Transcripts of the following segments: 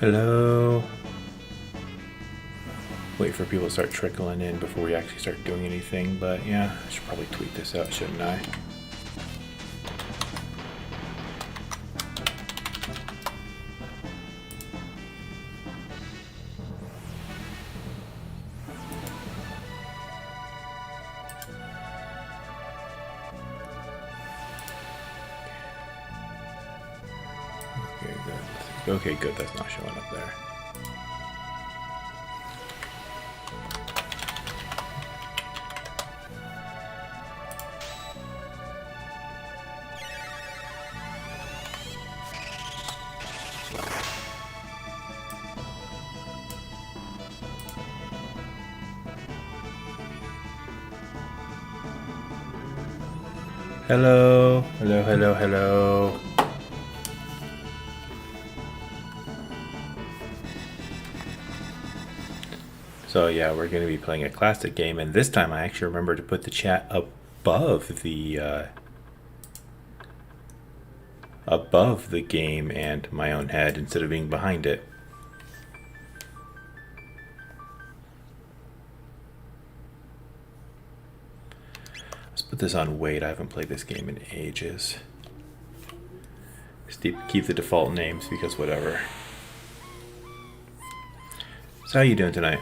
Hello. Wait for people to start trickling in before we actually start doing anything, but yeah, I should probably tweet this out, shouldn't I? Okay, good. Okay, good. That's not showing up there. Hello, hello, hello, hello. So yeah, we're going to be playing a classic game, and this time I actually remember to put the chat above the game and my own head instead of being behind it. Let's put this on wait. I haven't played this game in ages. Just keep the default names because whatever. So how you doing tonight?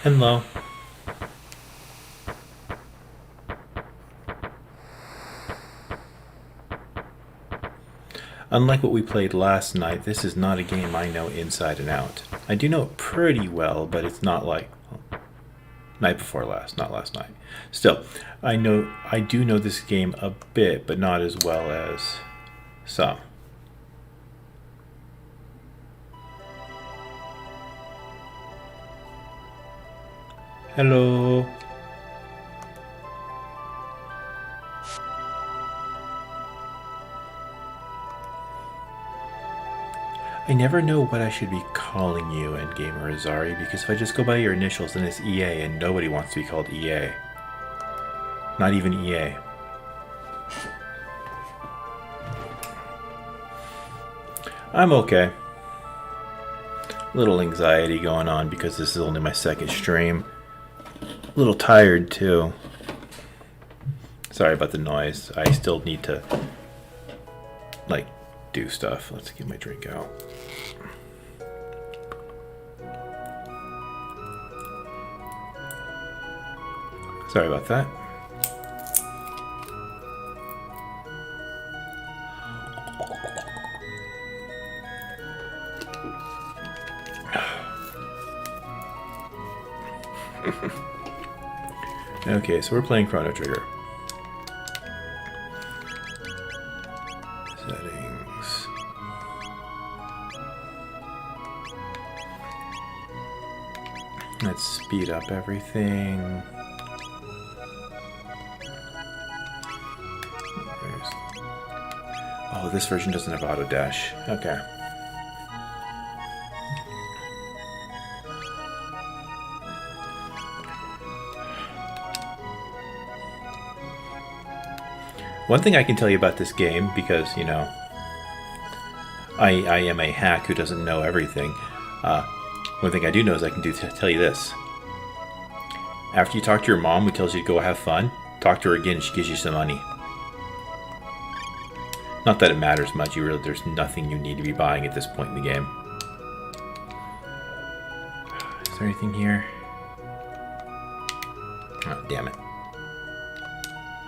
Hello. Unlike what we played last night, this is not a game I know inside and out. I do know it pretty well, but it's not like night before last, not last night. Still, I do know this game a bit, but not as well as some. Hello. I never know what I should be calling you, Endgamer Azari, because if I just go by your initials, then it's EA, and nobody wants to be called EA. Not even EA. I'm okay. Little anxiety going on because this is only my second stream. A little tired too. Sorry about the noise. I still need to do stuff. Let's get my drink out. Sorry about that. Okay, so we're playing Chrono Trigger. Settings. Let's speed up everything. Oh, this version doesn't have auto dash. Okay. One thing I can tell you about this game, because, you know, I am a hack who doesn't know everything. One thing I do know is I can tell you this. After you talk to your mom who tells you to go have fun, talk to her again and she gives you some money. Not that it matters much. There's nothing you need to be buying at this point in the game. Is there anything here? Oh, damn it.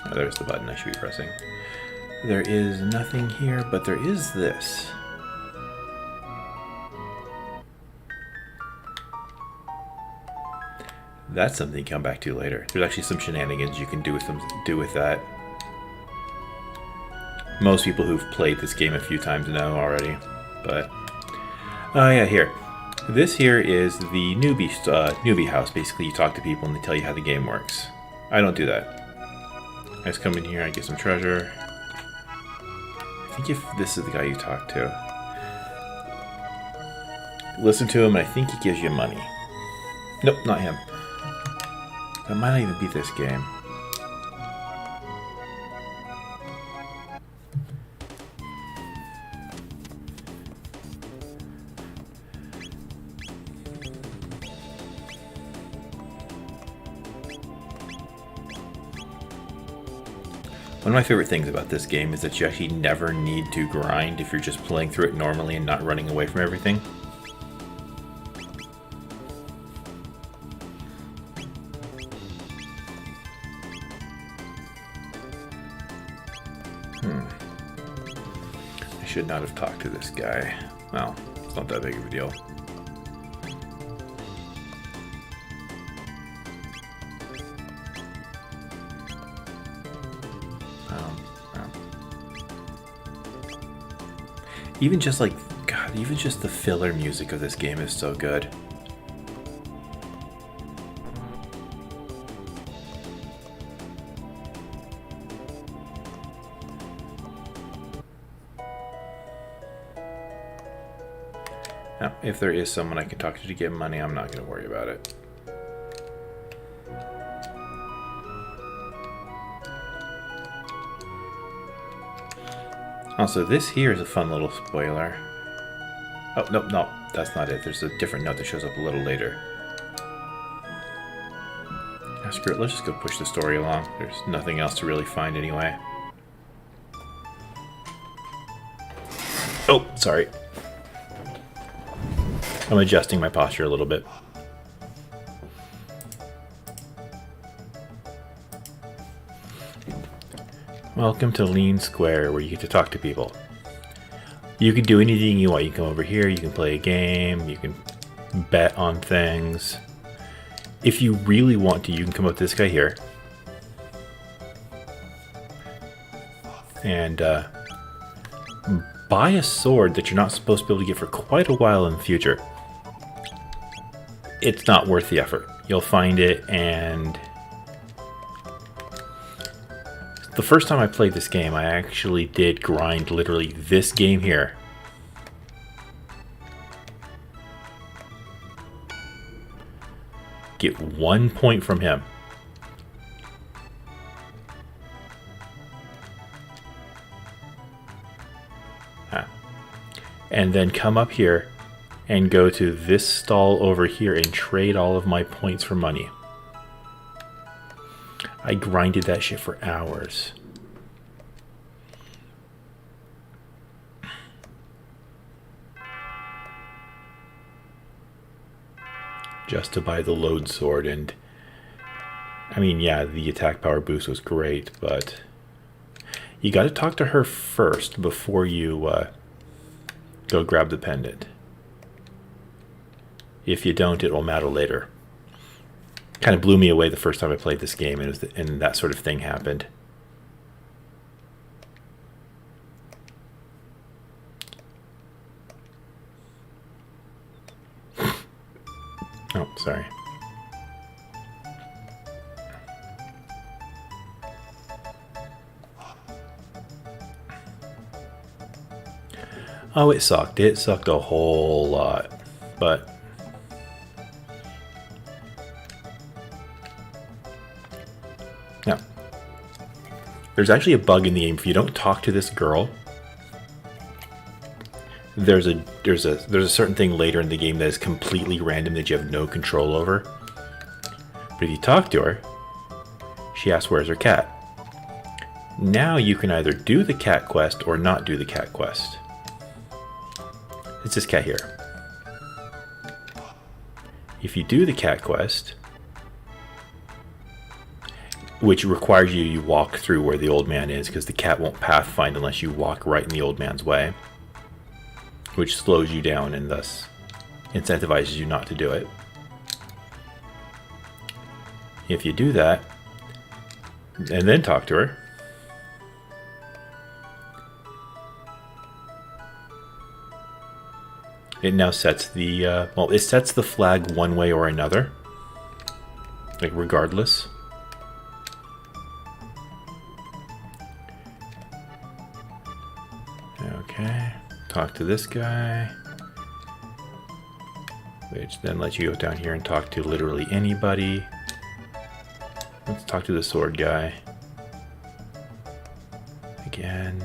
Oh, there's the button I should be pressing. There is nothing here, but there is this. That's something you come back to later. There's actually some shenanigans you can do with that. Most people who've played this game a few times know already, but oh yeah, here. This here is the newbie house. Basically, you talk to people and they tell you how the game works. I don't do that. I just come in here, I get some treasure. I think if this is the guy you talk to, listen to him, and I think he gives you money. Nope, not him. That might not even be this game. One of my favorite things about this game is that you actually never need to grind if you're just playing through it normally and not running away from everything. I should not have talked to this guy. Well, it's not that big of a deal. Even just like, God, even just the filler music of this game is so good. Now, if there is someone I can talk to get money, I'm not going to worry about it. Also, this here is a fun little spoiler. Oh, no, that's not it. There's a different note that shows up a little later. Ah, screw it, let's just go push the story along. There's nothing else to really find anyway. Oh, sorry. I'm adjusting my posture a little bit. Welcome to Lean Square, where you get to talk to people. You can do anything you want. You can come over here, you can play a game, you can bet on things. If you really want to, you can come up to this guy here. And buy a sword that you're not supposed to be able to get for quite a while in the future. It's not worth the effort. You'll find it, and the first time I played this game, I actually did grind literally this game here. Get 1 point from him. And then come up here and go to this stall over here and trade all of my points for money. I grinded that shit for hours. Just to buy the load sword. And I mean, yeah, the attack power boost was great, but you got to talk to her first before you go grab the pendant. If you don't, it will matter later. Kind of blew me away the first time I played this game, and that sort of thing happened. Oh, sorry. Oh, it sucked. It sucked a whole lot. But now, there's actually a bug in the game. If you don't talk to this girl, there's a certain thing later in the game that is completely random that you have no control over. But if you talk to her, she asks where's her cat. Now you can either do the cat quest or not do the cat quest. It's this cat here. If you do the cat quest, which requires you walk through where the old man is, because the cat won't pathfind unless you walk right in the old man's way, which slows you down and thus incentivizes you not to do it. If you do that, and then talk to her, it now sets the, it sets the flag one way or another, like regardless. Okay, talk to this guy, which then lets you go down here and talk to literally anybody. Let's talk to the sword guy. Again.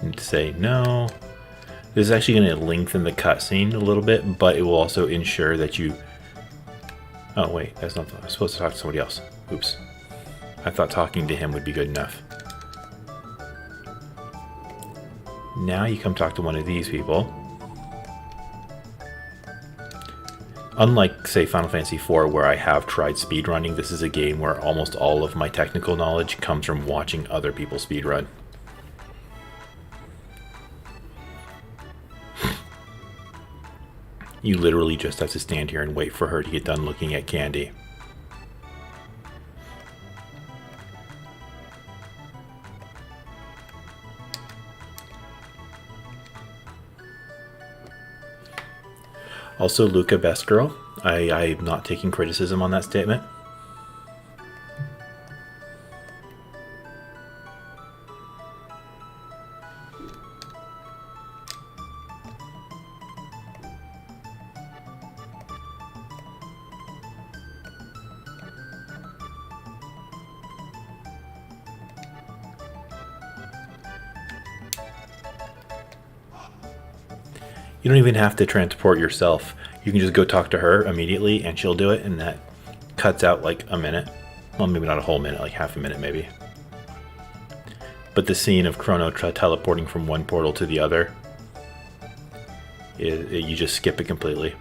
And say no. This is actually going to lengthen the cutscene a little bit, but it will also ensure that you Oh wait, that's not. I'm supposed to talk to somebody else. Oops. I thought talking to him would be good enough. Now you come talk to one of these people. Unlike, say, Final Fantasy IV, where I have tried speedrunning, this is a game where almost all of my technical knowledge comes from watching other people speedrun. You literally just have to stand here and wait for her to get done looking at candy. Also, Luca, best girl. I'm not taking criticism on that statement. You don't even have to transport yourself. You can just go talk to her immediately and she'll do it, and that cuts out like a minute. Well, maybe not a whole minute, like half a minute maybe. But the scene of Chrono teleporting from one portal to the other, you just skip it completely.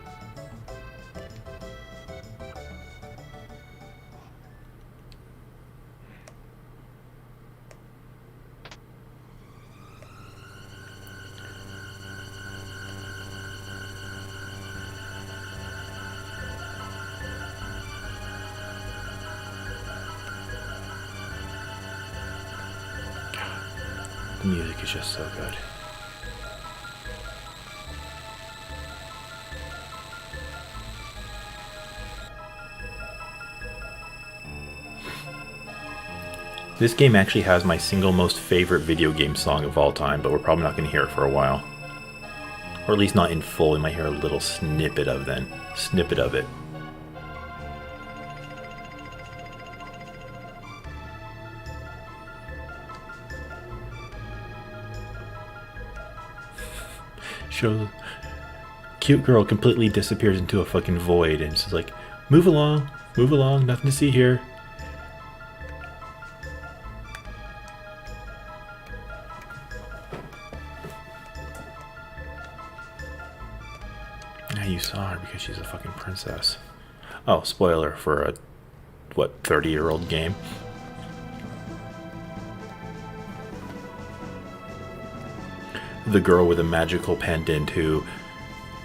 The music is just so good. This game actually has my single most favorite video game song of all time, but we're probably not going to hear it for a while. Or at least not in full. We might hear a little snippet of it. Cute girl completely disappears into a fucking void, and she's like, move along, nothing to see here. Yeah, you saw her because she's a fucking princess. Oh, spoiler for a, 30-year-old game. The girl with a magical pendant who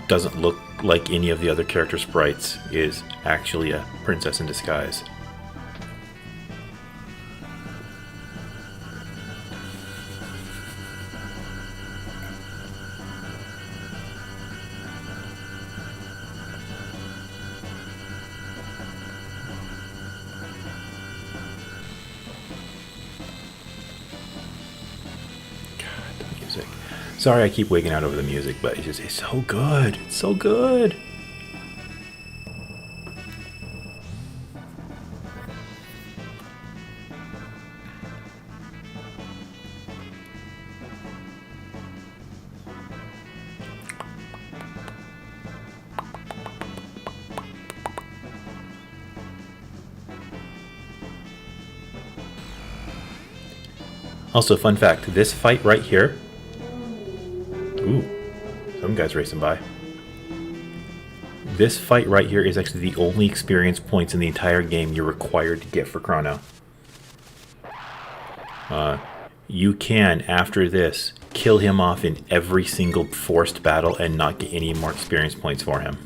doesn't look like any of the other character sprites is actually a princess in disguise. God, the music. Sorry I keep wigging out over the music, but it's so good. It's so good. Also, fun fact, this fight right here. Ooh, some guy's racing by. This fight right here is actually the only experience points in the entire game you're required to get for Chrono. You can, after this, kill him off in every single forced battle and not get any more experience points for him.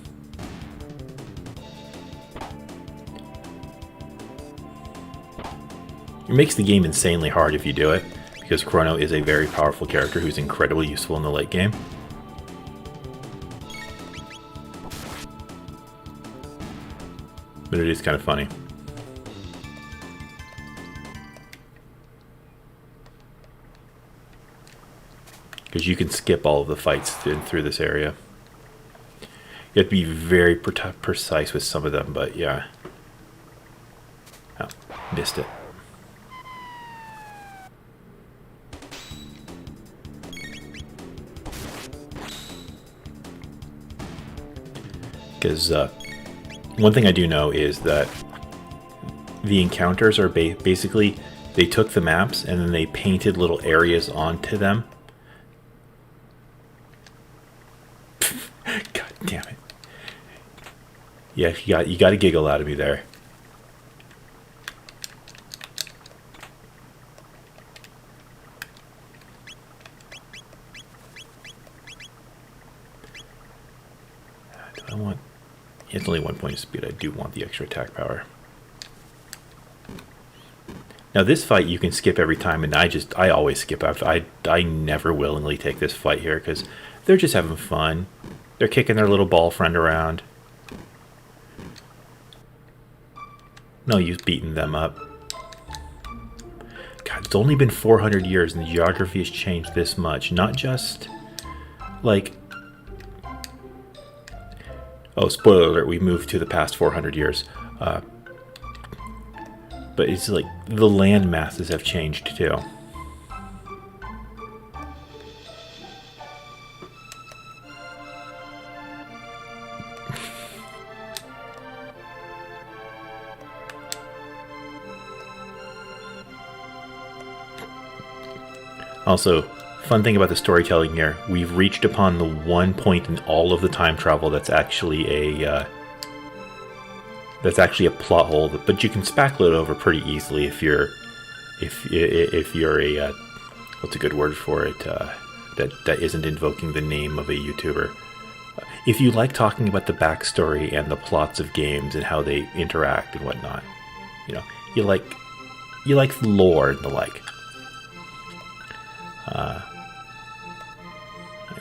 It makes the game insanely hard if you do it, because Chrono is a very powerful character who's incredibly useful in the late game. But it is kind of funny. Because you can skip all of the fights through this area. You have to be very precise with some of them, but yeah. Oh, missed it. Because one thing I do know is that the encounters are basically, they took the maps and then they painted little areas onto them. God damn it. Yeah, you got a giggle out of me there. Do I want... It's only 1 point of speed. I do want the extra attack power. Now this fight you can skip every time, and I always skip after. I never willingly take this fight here because they're just having fun. They're kicking their little ball friend around. No use beating them up. God, it's only been 400 years and the geography has changed this much. Not just like... Oh, spoiler alert, we moved to the past 400 years. But it's like the land masses have changed too. Also, fun thing about the storytelling here, we've reached upon the one point in all of the time travel that's actually a plot hole, but you can spackle it over pretty easily if you're a what's a good word for it, that isn't invoking the name of a YouTuber. If you like talking about the backstory and the plots of games and how they interact and whatnot, you know, you like lore and the like.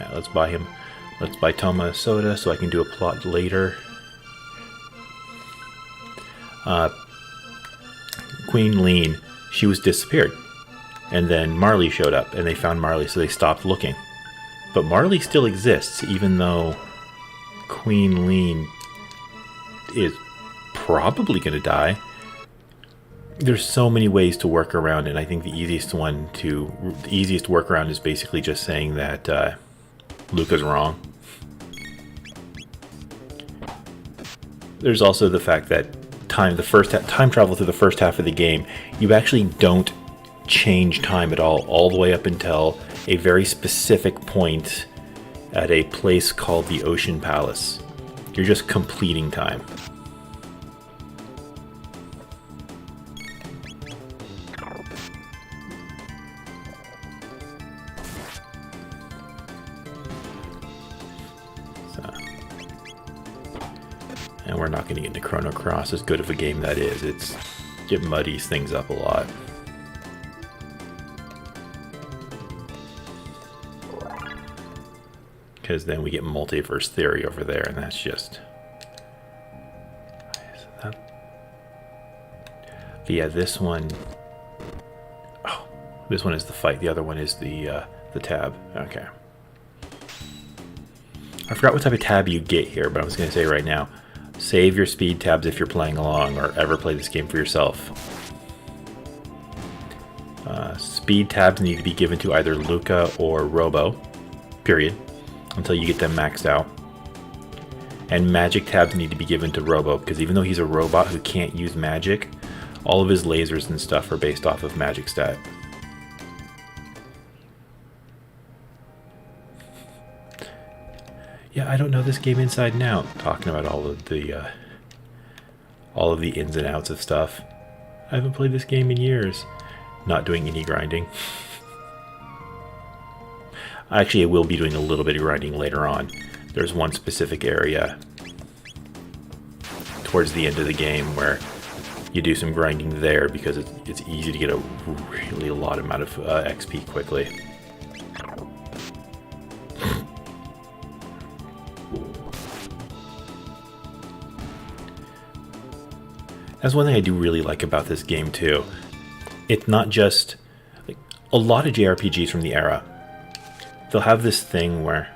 Yeah, let's buy him. Let's buy Toma a soda so I can do a plot later. Queen Lean, she was disappeared. And then Marley showed up, and they found Marley, so they stopped looking. But Marley still exists, even though Queen Lean is probably going to die. There's so many ways to work around it, and I think the easiest workaround is basically just saying that Luca's wrong. There's also the fact that time travel through the first half of the game, you actually don't change time at all the way up until a very specific point at a place called the Ocean Palace. You're just completing time. And we're not going to get into Chrono Cross, as good of a game that is. It muddies things up a lot. Because then we get multiverse theory over there, and that's just... But yeah, this one... Oh, this one is the fight. The other one is the tab. Okay. I forgot what type of tab you get here, but I was going to say right now, save your speed tabs if you're playing along or ever play this game for yourself. Speed tabs need to be given to either Luca or Robo, period, until you get them maxed out. And magic tabs need to be given to Robo, because even though he's a robot who can't use magic, all of his lasers and stuff are based off of magic stat. Yeah, I don't know this game inside and out. Talking about all of the ins and outs of stuff. I haven't played this game in years. Not doing any grinding. Actually, I will be doing a little bit of grinding later on. There's one specific area towards the end of the game where you do some grinding there because it's easy to get a really lot amount of XP quickly. That's one thing I do really like about this game too. It's not just like a lot of JRPGs from the era. They'll have this thing where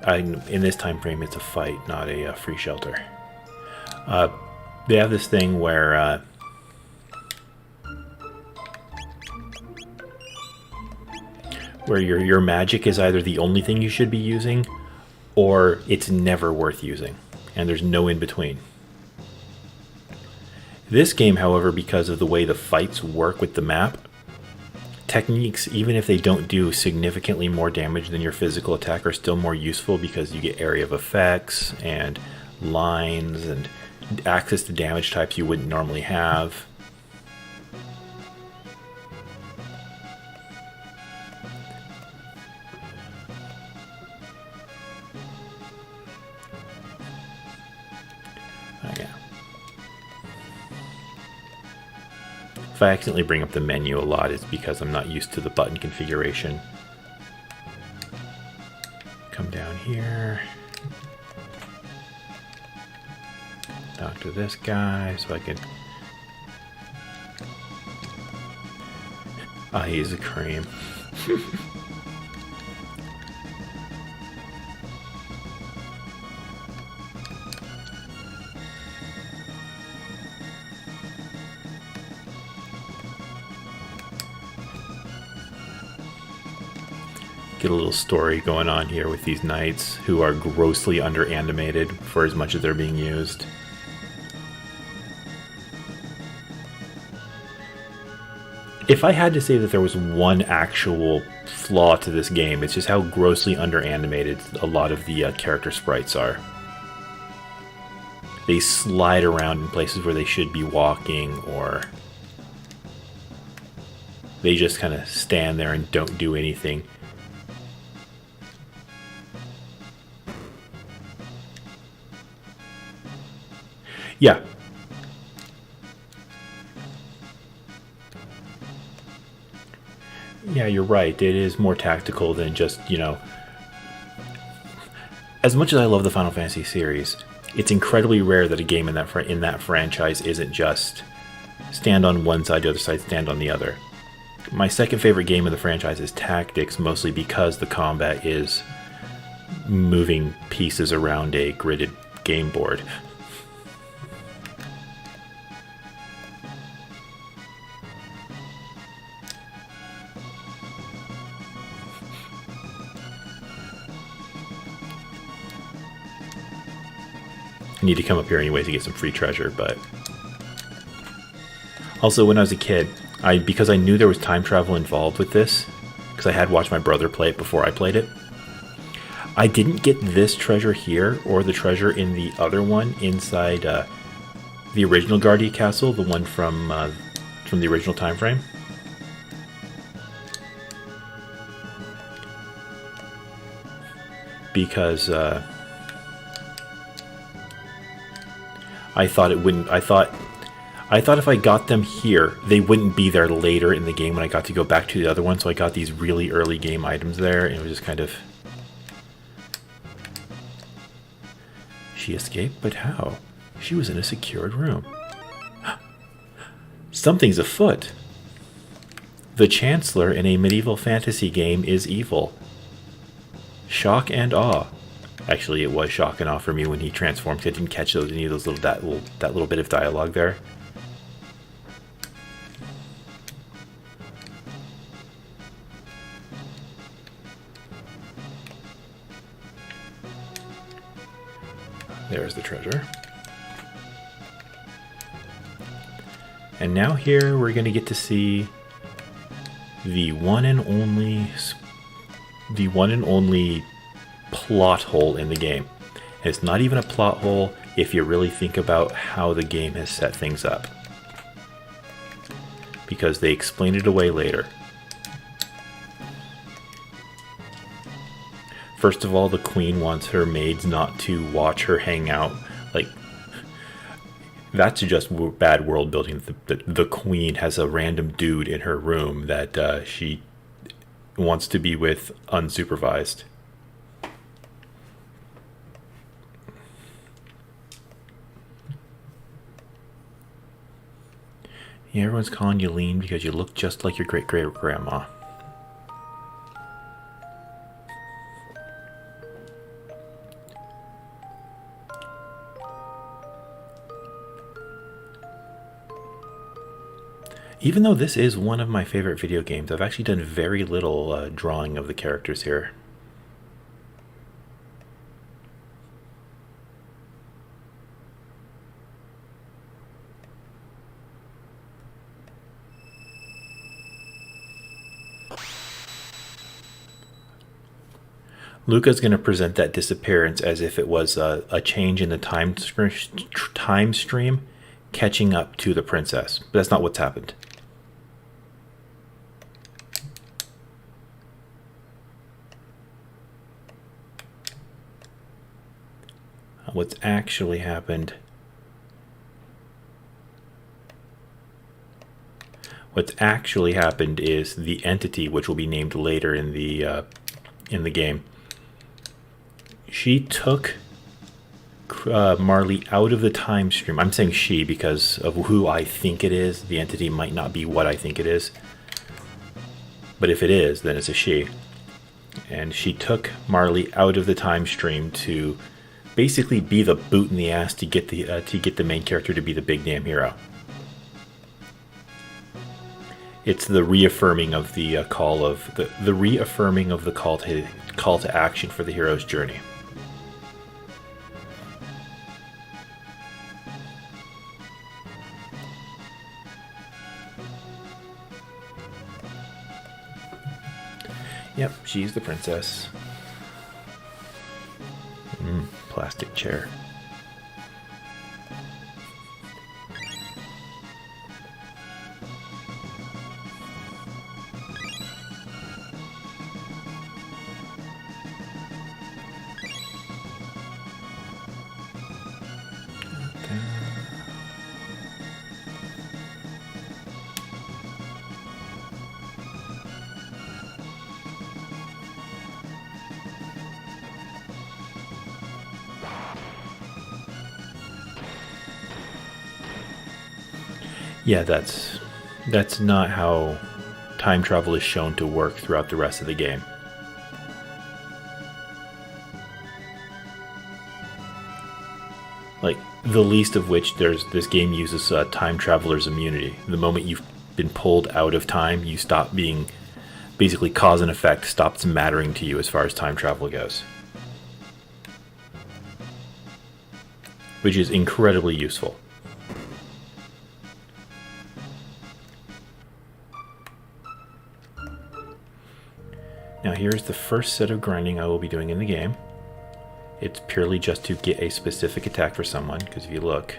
in this time frame it's a fight, not a free shelter. They have this thing where your magic is either the only thing you should be using, or it's never worth using, and there's no in between. This game, however, because of the way the fights work with the map, techniques, even if they don't do significantly more damage than your physical attack, are still more useful because you get area of effects and lines and access to damage types you wouldn't normally have. If I accidentally bring up the menu a lot, it's because I'm not used to the button configuration. Come down here. Talk to this guy so I can... Ah, he's a cream. Get a little story going on here with these knights who are grossly under-animated for as much as they're being used. If I had to say that there was one actual flaw to this game, it's just how grossly under-animated a lot of the character sprites are. They slide around in places where they should be walking, or they just kind of stand there and don't do anything. Yeah. Yeah, you're right. It is more tactical than just, you know... As much as I love the Final Fantasy series, it's incredibly rare that a game in that franchise isn't just stand on one side, the other side, stand on the other. My second favorite game of the franchise is Tactics, mostly because the combat is moving pieces around a gridded game board. I need to come up here anyways to get some free treasure, but... Also, when I was a kid, because I knew there was time travel involved with this, because I had watched my brother play it before I played it, I didn't get this treasure here, or the treasure in the other one inside the original Guardia Castle, the one from the original time frame. Because I thought it wouldn't. I thought if I got them here, they wouldn't be there later in the game when I got to go back to the other one. So I got these really early game items there, and it was just kind of... She escaped, but how? She was in a secured room. Something's afoot. The Chancellor in a medieval fantasy game is evil. Shock and awe. Actually, it was shock and awe for me when he transformed. I didn't catch any of those that little bit of dialogue there. There's the treasure. And now here we're going to get to see the one and only plot hole in the game. And it's not even a plot hole if you really think about how the game has set things up, because they explain it away later. First of all, the queen wants her maids not to watch her hang out. Like, that's just bad world building. The queen has a random dude in her room that she wants to be with unsupervised. Yeah, everyone's calling you lean because you look just like your great-great-grandma. Even though this is one of my favorite video games, I've actually done very little drawing of the characters here. Luca's going to present that disappearance as if it was a change in the time stream catching up to the princess. But that's not what's happened. What's actually happened... What's actually happened is the entity, which will be named later in the game, she took Marley out of the time stream. I'm saying she because of who I think it is. The entity might not be what I think it is, but if it is, then it's a she. And she took Marley out of the time stream to basically be the boot in the ass to get the main character to be the big damn hero. It's the reaffirming of the call of the reaffirming of the call to action for the hero's journey. Yep, she's the princess. Plastic chair. Yeah, that's not how time travel is shown to work throughout the rest of the game. Like, the least of which this game uses time traveler's immunity. The moment you've been pulled out of time, you stop being... Basically, cause and effect stops mattering to you as far as time travel goes. Which is incredibly useful. Now here's the first set of grinding I will be doing in the game. It's purely just to get a specific attack for someone, because if you look,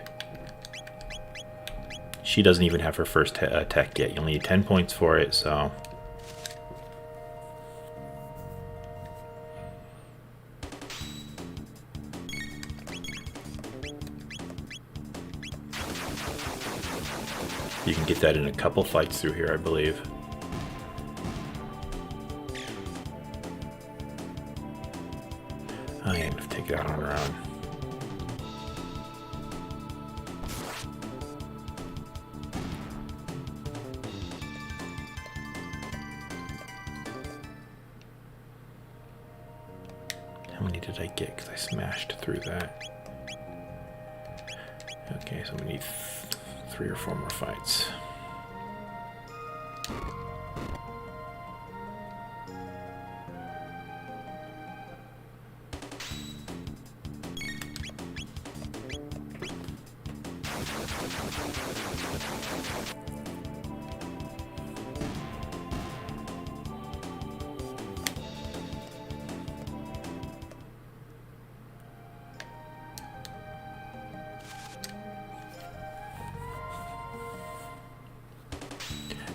she doesn't even have her first attack yet. You only need 10 points for it, so... You can get that in a couple fights through here, I believe. I am going to take it out on her own. How many did I get? Because I smashed through that. Okay, so we need 3 or 4 more fights.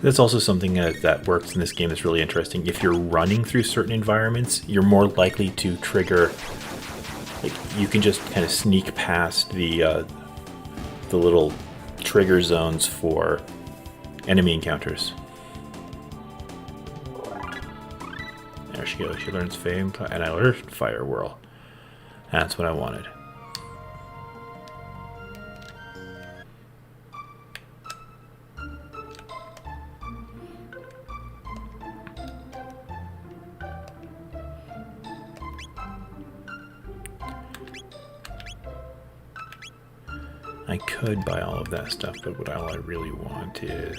That's also something that works in this game that's really interesting. If you're running through certain environments, you're more likely to trigger... Like, you can just kind of sneak past the little trigger zones for enemy encounters. There she goes. She learns Fame, and I learned Fire Whirl. That's what I wanted. I could buy all of that stuff, but what all I really want is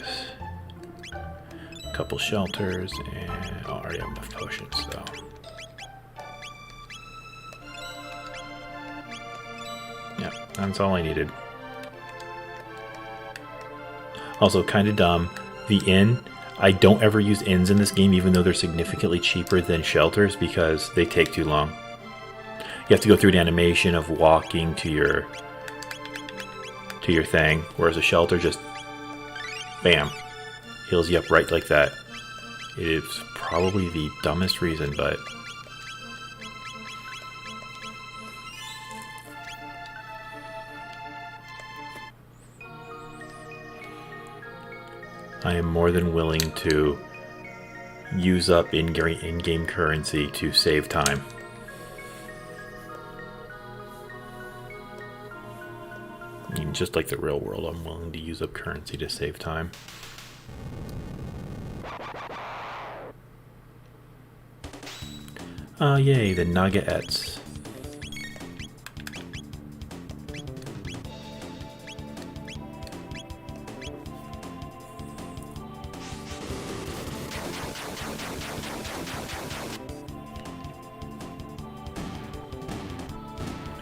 a couple shelters, and I already have enough potions, so. Yeah, that's all I needed. Also, kind of dumb. The inn, I don't ever use inns in this game, even though they're significantly cheaper than shelters, because they take too long. You have to go through an animation of walking to your thing, whereas a shelter just, bam, heals you up right like that. It is probably the dumbest reason, but I am more than willing to use up in-game currency to save time. I mean, just like the real world, I'm willing to use up currency to save time. Yay, the Nagaets.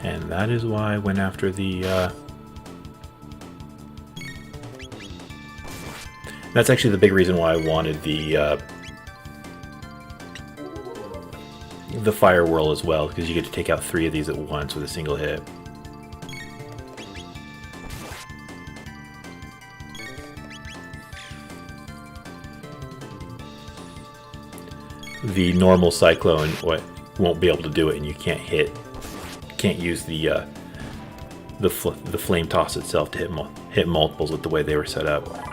And that is why I went after the, that's actually the big reason why I wanted the fire whirl as well, because you get to take out 3 of these at once with a single hit. The normal cyclone won't be able to do it, and you can't use the flame toss itself to hit multiples with the way they were set up.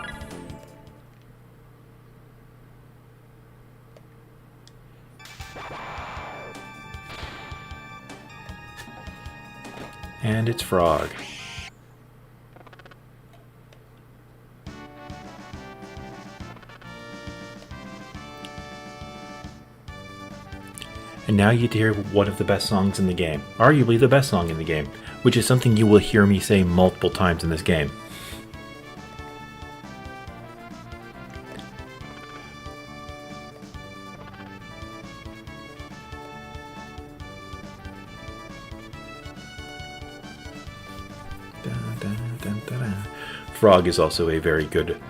And it's Frog. And now you get to hear one of the best songs in the game. Arguably the best song in the game, which is something you will hear me say multiple times in this game. Frog is also a very good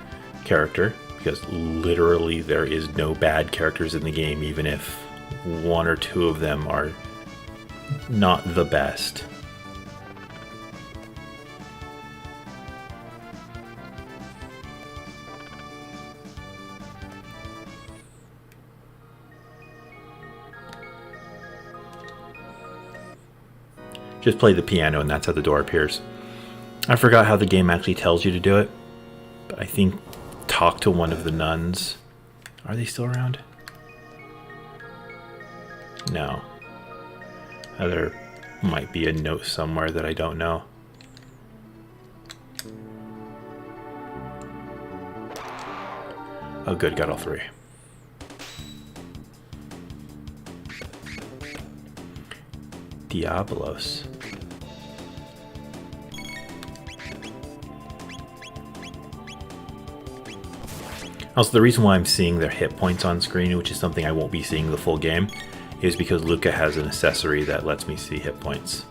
character, because literally there is no bad characters in the game, even if 1 or 2 of them are not the best. Just play the piano and that's how the door appears. I forgot how the game actually tells you to do it. But I think talk to one of the nuns. Are they still around? No. There might be a note somewhere that I don't know. Oh good, got all 3. Diabolos. Also, the reason why I'm seeing their hit points on screen, which is something I won't be seeing the full game, is because Luca has an accessory that lets me see hit points.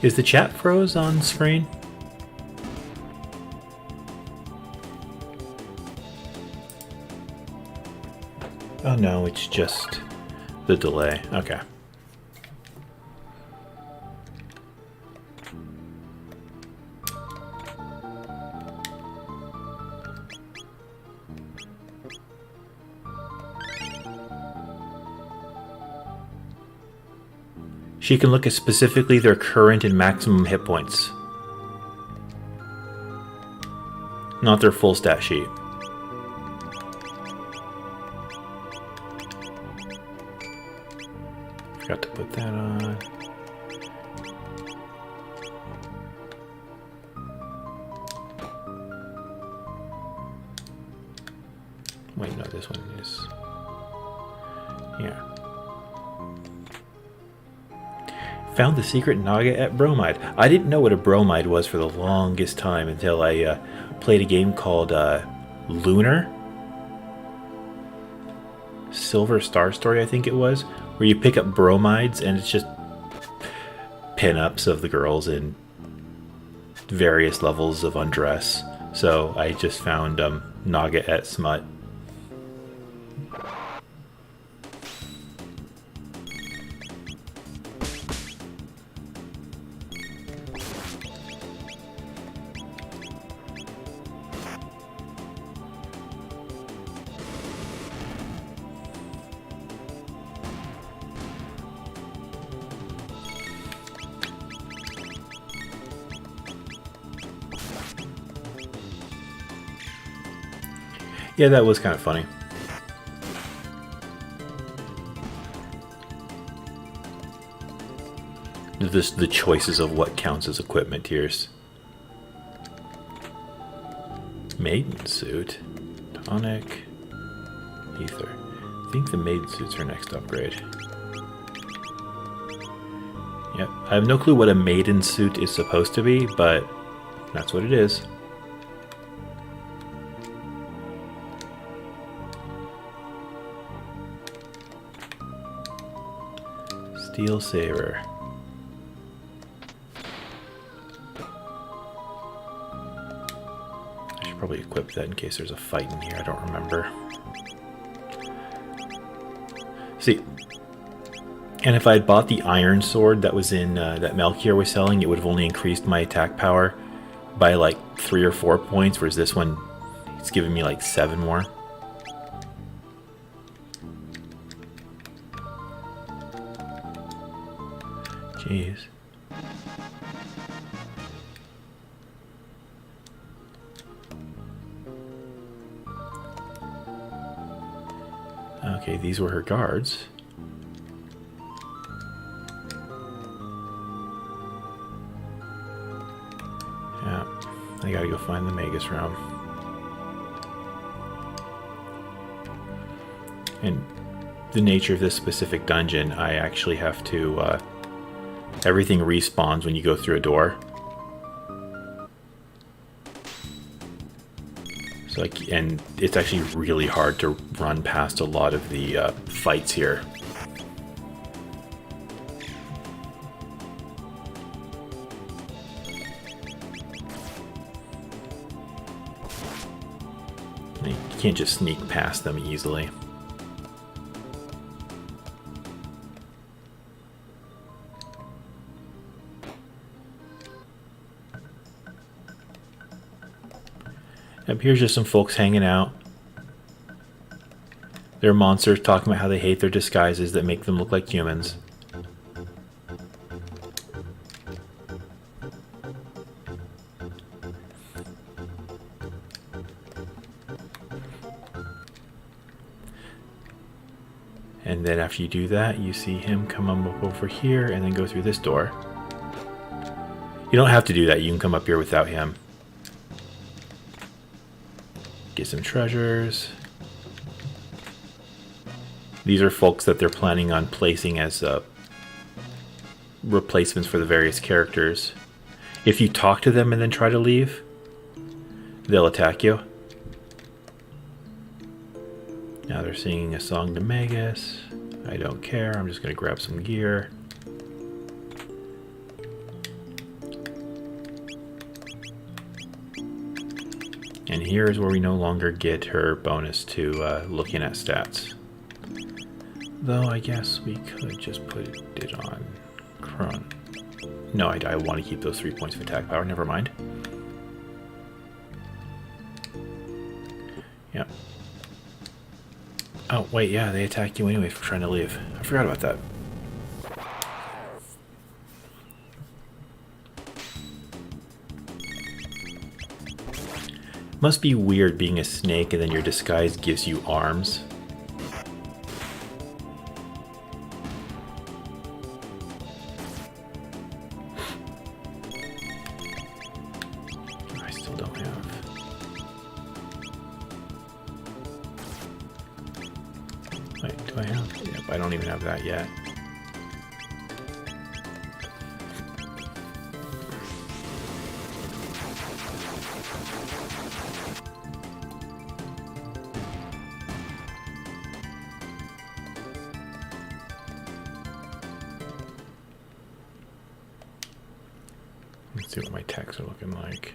Is the chat froze on screen? Oh no, it's just the delay. Okay. She can look at specifically their current and maximum hit points, not their full stat sheet. Forgot to put that on. Wait, no, this one is... Here. Found the secret Naga at Bromide. I didn't know what a bromide was for the longest time until I played a game called Lunar. Silver Star Story, I think it was, where you pick up bromides and it's just pin-ups of the girls in various levels of undress. So I just found Naga at Smut. Yeah, that was kind of funny. The choices of what counts as equipment tiers. Maiden suit, tonic, ether. I think the maiden suit's her next upgrade. Yep, I have no clue what a maiden suit is supposed to be, but that's what it is. Steel Saber. I should probably equip that in case there's a fight in here. I don't remember. See, and if I had bought the iron sword that was in that Melchior was selling, it would have only increased my attack power by like 3 or 4 points, whereas this one, it's giving me like 7 more. Jeez. Okay, these were her guards. Yeah, I gotta go find the Magus Realm. And the nature of this specific dungeon, I actually have to, everything respawns when you go through a door. So like, and it's actually really hard to run past a lot of the fights here. You can't just sneak past them easily. Yep, here's just some folks hanging out. They're monsters talking about how they hate their disguises that make them look like humans. And then after you do that, you see him come up over here and then go through this door. You don't have to do that. You can come up here without him. Get some treasures. These are folks that they're planning on placing as replacements for the various characters. If you talk to them and then try to leave, they'll attack you. Now they're singing a song to Magus. I don't care. I'm just going to grab some gear. And here's where we no longer get her bonus to looking at stats. Though I guess we could just put it on Chron. No, I want to keep those 3 points of attack power. Never mind. Yep. Oh, wait, yeah, they attack you anyway for trying to leave. I forgot about that. Must be weird being a snake and then your disguise gives you arms. I still don't have. Wait, do I have? Yep. I don't even have that yet. Let's see what my techs are looking like.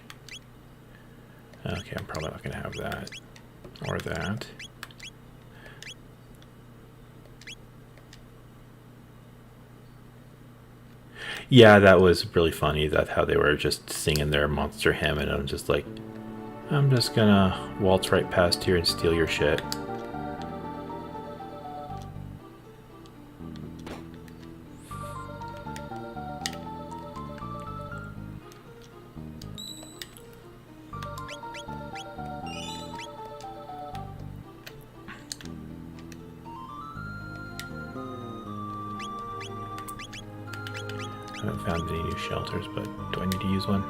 Okay, I'm probably not going to have that. Or that. Yeah, that was really funny, that how they were just singing their monster hymn, and I'm just like, I'm just gonna waltz right past here and steal your shit. I haven't found any new shelters, but do I need to use one?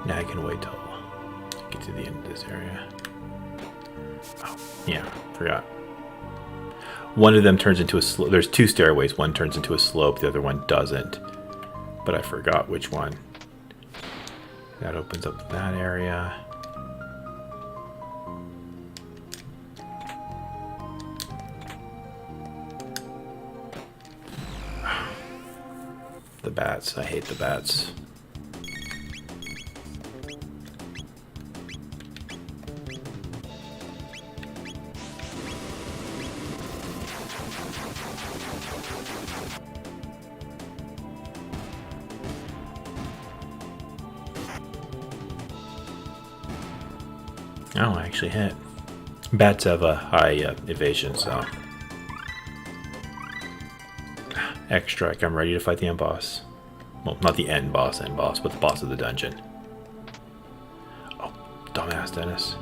Now I can wait till I get to the end of this area. Oh, yeah, forgot. One of them turns into a slope. There's two stairways. One turns into a slope, the other one doesn't. But I forgot which one. That opens up that area. The bats. I hate the bats. Oh, I actually hit. Bats have a high evasion, so... X-Strike, I'm ready to fight the end boss. Well, not the end boss, but the boss of the dungeon. Oh, dumbass Dennis.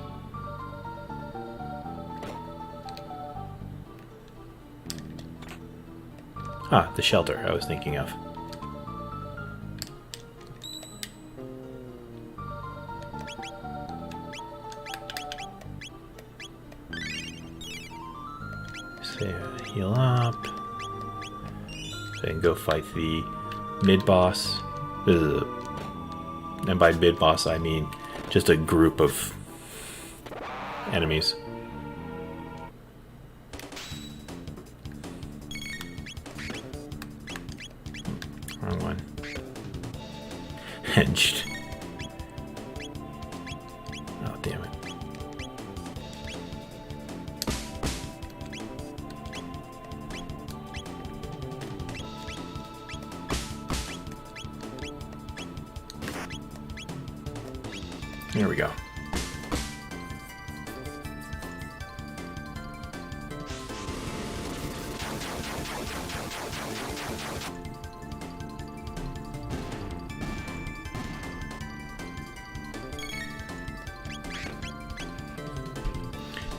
Ah, the shelter I was thinking of. So, heal up. So I can go fight the mid-boss. And by mid-boss, I mean just a group of enemies. Wrong one. Hedged. Oh, damn it. Here we go.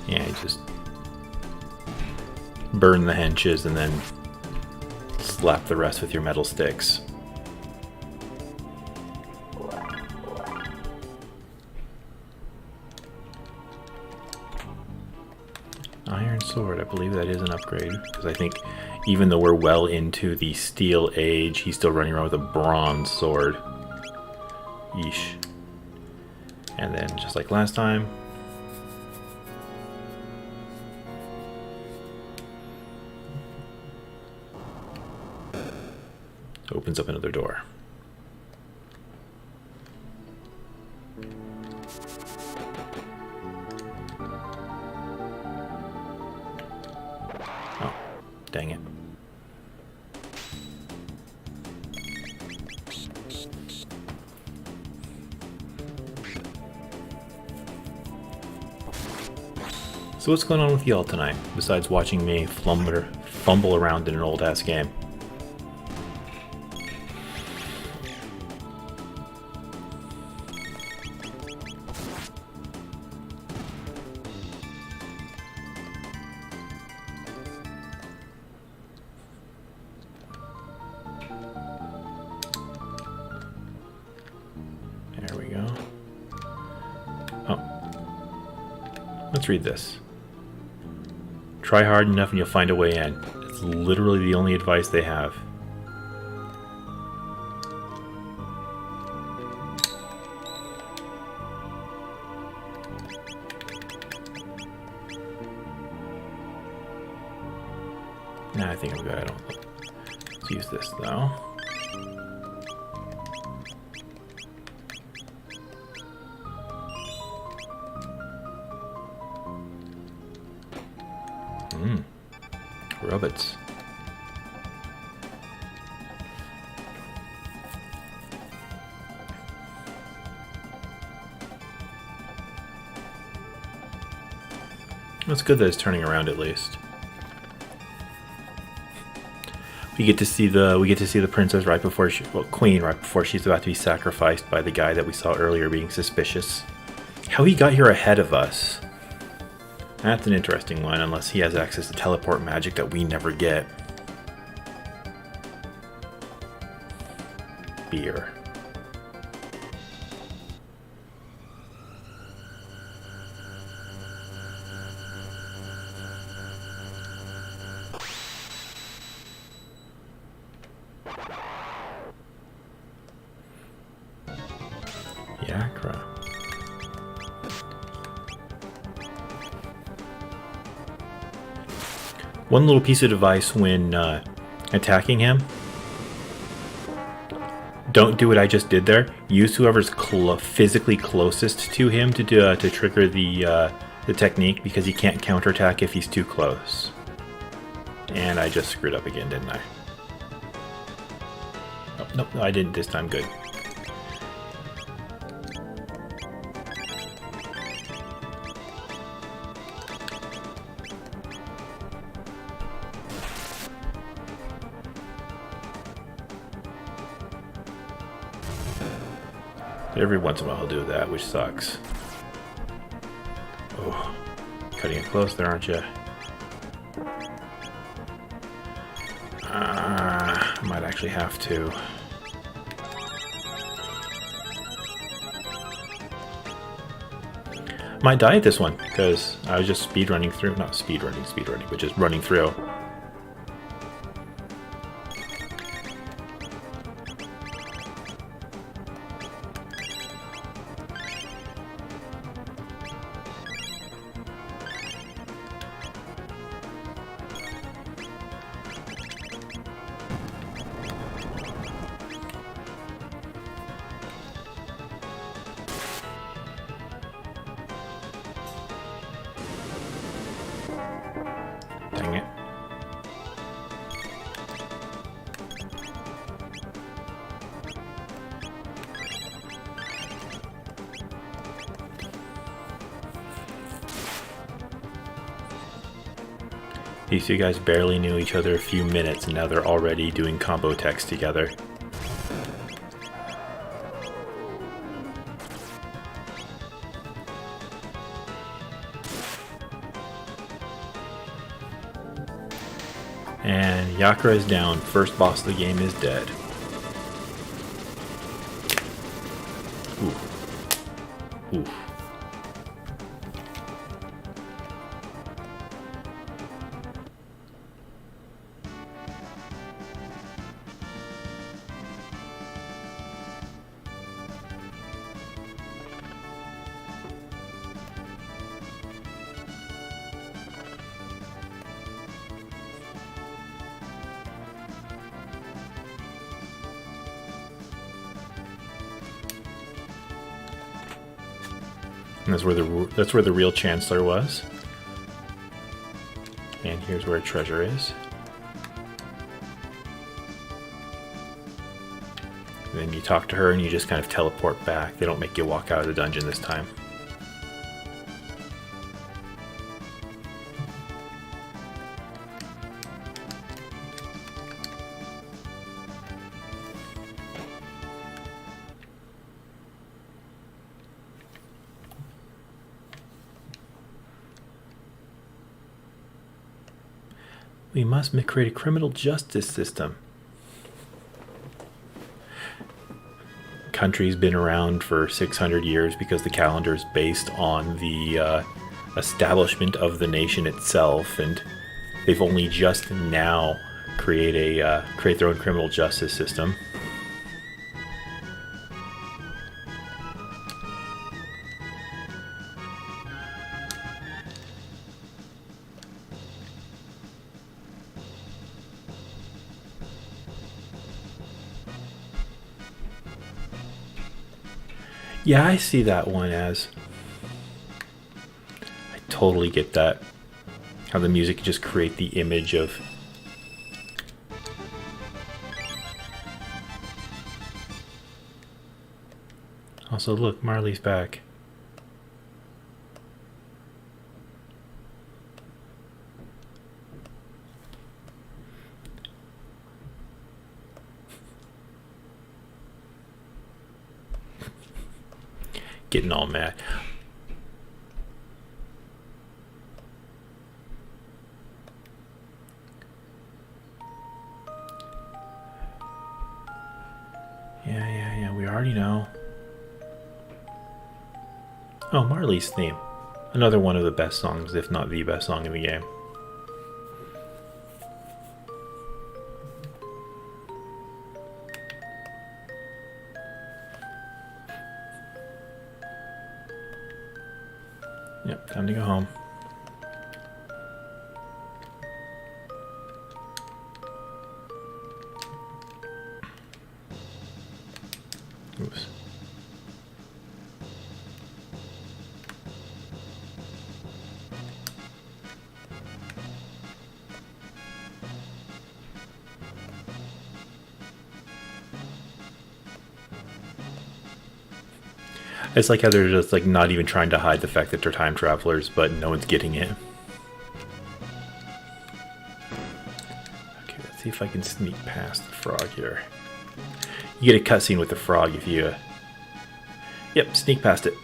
Yeah, you just burn the henches and then slap the rest with your metal sticks. Iron sword, I believe that is an upgrade, because I think even though we're well into the steel age, he's still running around with a bronze sword. Yeesh. And then, just like last time, opens up another door. Oh, dang it. So what's going on with y'all tonight, besides watching me fumble around in an old-ass game? There we go. Oh. Let's read this. Try hard enough and you'll find a way in. It's literally the only advice they have. Nah, I think I'm good. Let's use this though. Robots. It's good that it's turning around at least. We get to see the princess right before queen right before she's about to be sacrificed by the guy that we saw earlier being suspicious. How he got here ahead of us. That's an interesting one, unless he has access to teleport magic that we never get. Beer. Yakra. One little piece of advice when attacking him. Don't do what I just did there. Use whoever's physically closest to him to trigger the technique, because he can't counterattack if he's too close. And I just screwed up again, didn't I? Oh, nope, I didn't this time. Good. Every once in a while he'll do that, which sucks. Oh, cutting it close there, aren't you? I might actually have to. Might die at this one, because I was just speedrunning through. Not speedrunning, but just running through. Dang it. These two guys barely knew each other a few minutes, and now they're already doing combo text together. And Yakra is down. First boss of the game is dead. Oof. Oof. And that's where the real Chancellor was. And here's where treasure is. And then you talk to her and you just kind of teleport back. They don't make you walk out of the dungeon this time. We must create a criminal justice system. Country's been around for 600 years because the calendar is based on the establishment of the nation itself, and They've only just now create their own criminal justice system. Yeah, I see that one as... I totally get that. How the music just create the image of... Also, look, Marley's back. Getting all mad. Yeah, we already know. Oh, Marley's theme. Another one of the best songs, if not the best song in the game. Yep, time to go home. Oops. It's like how they're just like not even trying to hide the fact that they're time travelers, but no one's getting it. Okay, let's see if I can sneak past the frog here. You get a cutscene with the frog if you... Yep, sneak past it.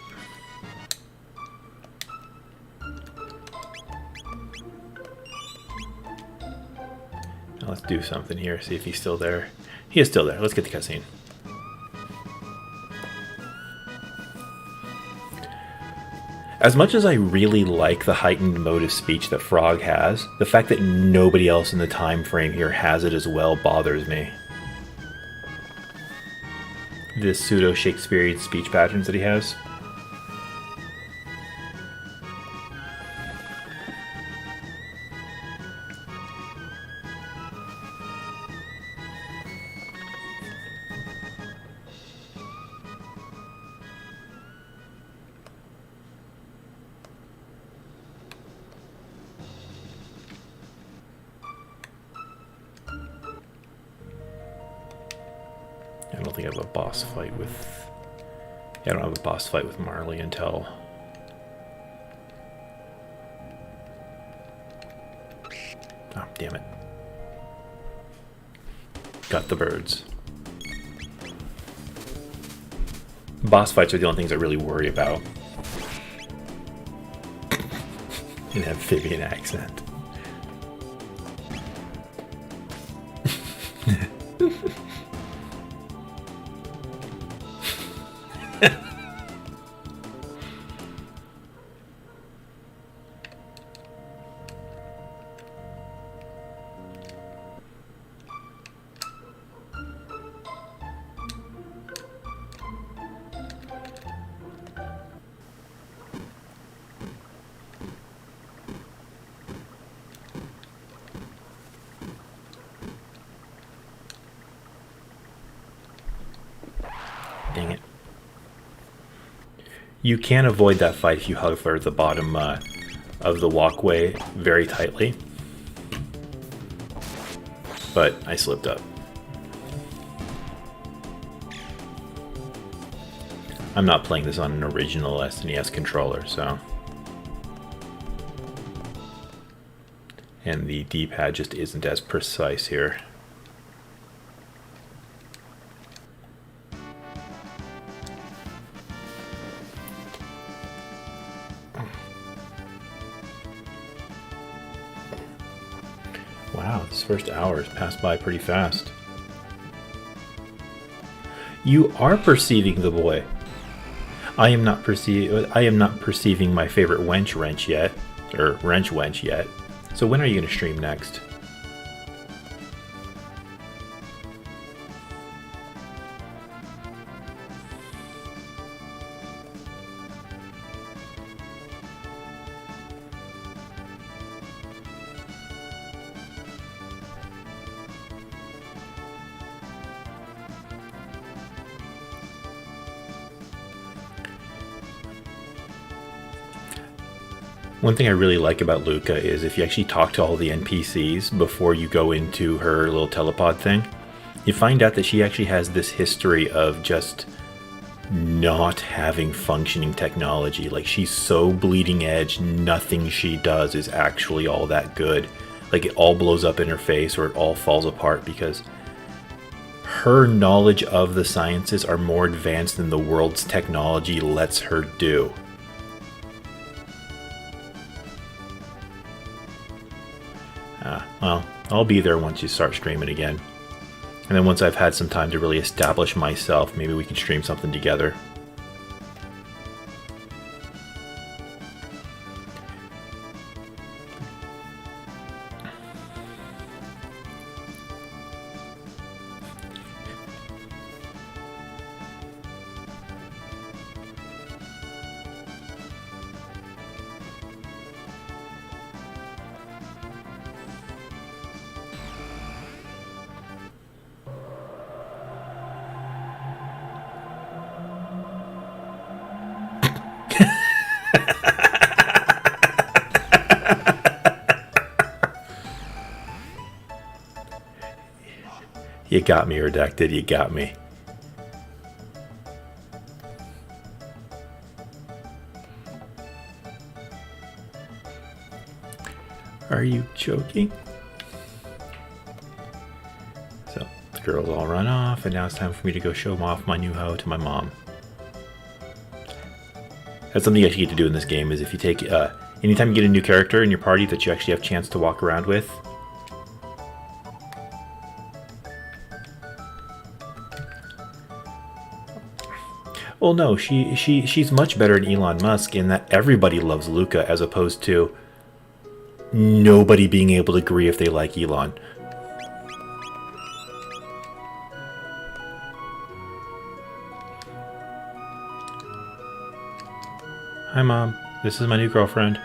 Now let's do something here, see if he's still there. He is still there. Let's get the cutscene. As much as I really like the heightened mode of speech that Frog has, the fact that nobody else in the time frame here has it as well bothers me. This pseudo-Shakespearean speech patterns that he has. I don't think I have a boss fight with... Yeah, I don't have a boss fight with Marley until... Oh, damn it. Got the birds. Boss fights are the only things I really worry about. An amphibian accent. Dang it. You can avoid that fight if you hover the bottom of the walkway very tightly. But I slipped up. I'm not playing this on an original SNES controller, so... And the D-pad just isn't as precise here. Wow, this first hour has passed by pretty fast. You are perceiving the boy. I am not perceiving my favorite wrench yet, or wrench yet. So when are you going to stream next? One thing I really like about Luca is if you actually talk to all the NPCs before you go into her little telepod thing, you find out that she actually has this history of just not having functioning technology. Like, she's so bleeding edge, nothing she does is actually all that good. Like, it all blows up in her face or it all falls apart because her knowledge of the sciences are more advanced than the world's technology lets her do. Well, I'll be there once you start streaming again. And then once I've had some time to really establish myself, maybe we can stream something together. You got me, Redacted, you got me. Are you joking? So, the girls all run off, and now it's time for me to go show off my new hoe to my mom. That's something you actually get to do in this game, is if you take, anytime you get a new character in your party that you actually have a chance to walk around with, well, no, she's much better than Elon Musk in that everybody loves Luca as opposed to nobody being able to agree if they like Elon. Hi, Mom. This is my new girlfriend.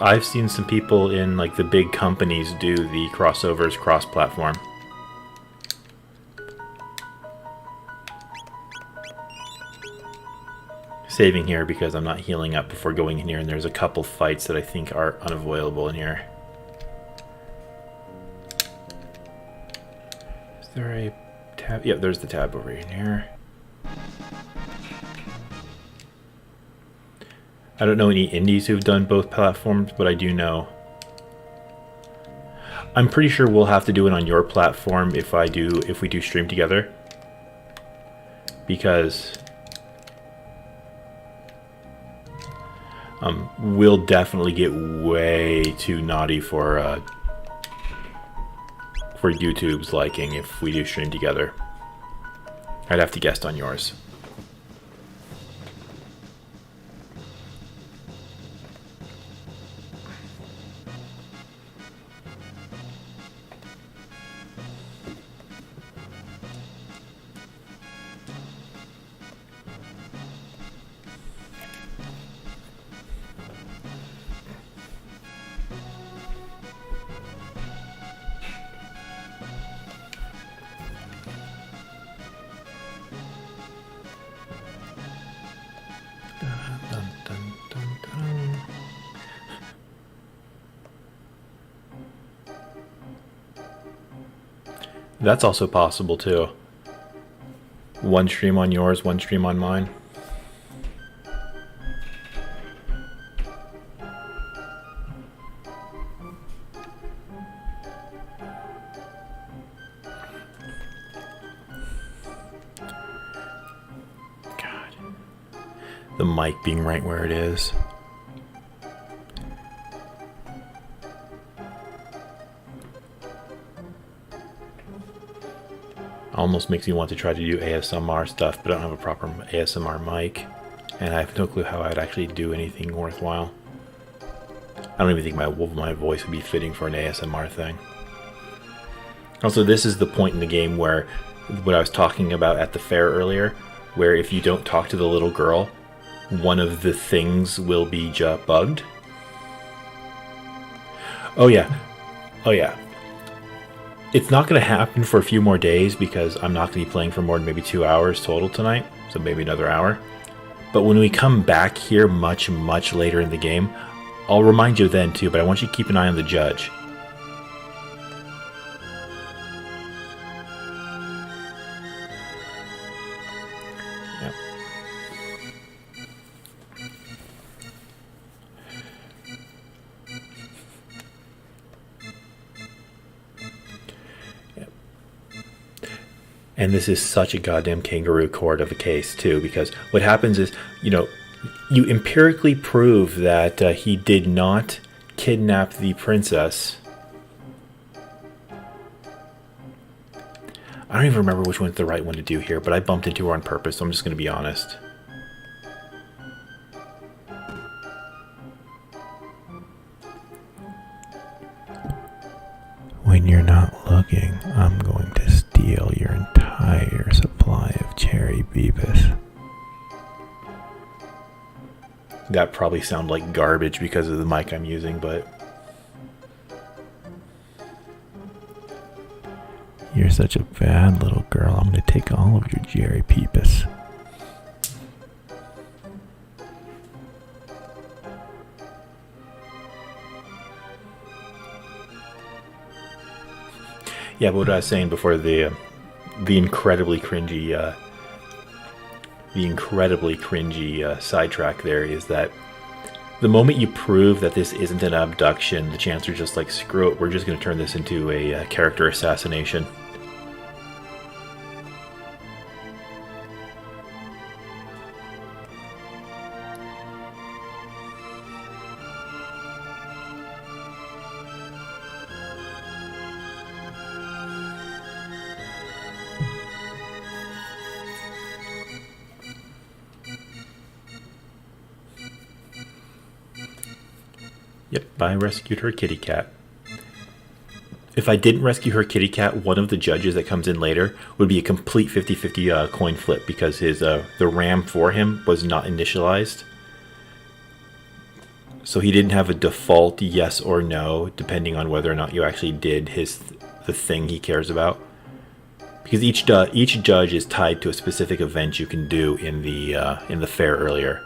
I've seen some people in like the big companies do the crossovers cross-platform. Saving here because I'm not healing up before going in here, and there's a couple fights that I think are unavoidable in here. Is there a tab? Yep, there's the tab over in here. I don't know any indies who've done both platforms, but I do know. I'm pretty sure we'll have to do it on your platform if we do stream together. Because we'll definitely get way too naughty for YouTube's liking if we do stream together. I'd have to guest on yours. That's also possible too. One stream on yours, one stream on mine. God. The mic being right where it is. Almost makes me want to try to do ASMR stuff, but I don't have a proper ASMR mic. And I have no clue how I'd actually do anything worthwhile. I don't even think my voice would be fitting for an ASMR thing. Also, this is the point in the game where what I was talking about at the fair earlier, where if you don't talk to the little girl, one of the things will be bugged. Oh yeah. It's not going to happen for a few more days because I'm not going to be playing for more than maybe 2 hours total tonight, so maybe another hour. But when we come back here much, much later in the game, I'll remind you then too, but I want you to keep an eye on the judge. Yep. Yep. And this is such a goddamn kangaroo court of a case too, because what happens is, you know, you empirically prove that he did not kidnap the princess. I don't even remember which one's the right one to do here, but I bumped into her on purpose, so I'm just going to be honest. When you're not looking, I'm going to steal your entire supply of cherry beebus. That probably sounded like garbage because of the mic I'm using, but... You're such a bad little girl. I'm going to take all of your cherry peepus. Yeah, but what I was saying before, the incredibly cringy sidetrack there is that the moment you prove that this isn't an abduction, the Chancellor's just like, screw it, we're just going to turn this into a character assassination. Yep, I rescued her kitty cat. If I didn't rescue her kitty cat, one of the judges that comes in later would be a complete 50-50 coin flip because his the RAM for him was not initialized. So he didn't have a default yes or no, depending on whether or not you actually did the thing he cares about. Because each judge is tied to a specific event you can do in the fair earlier.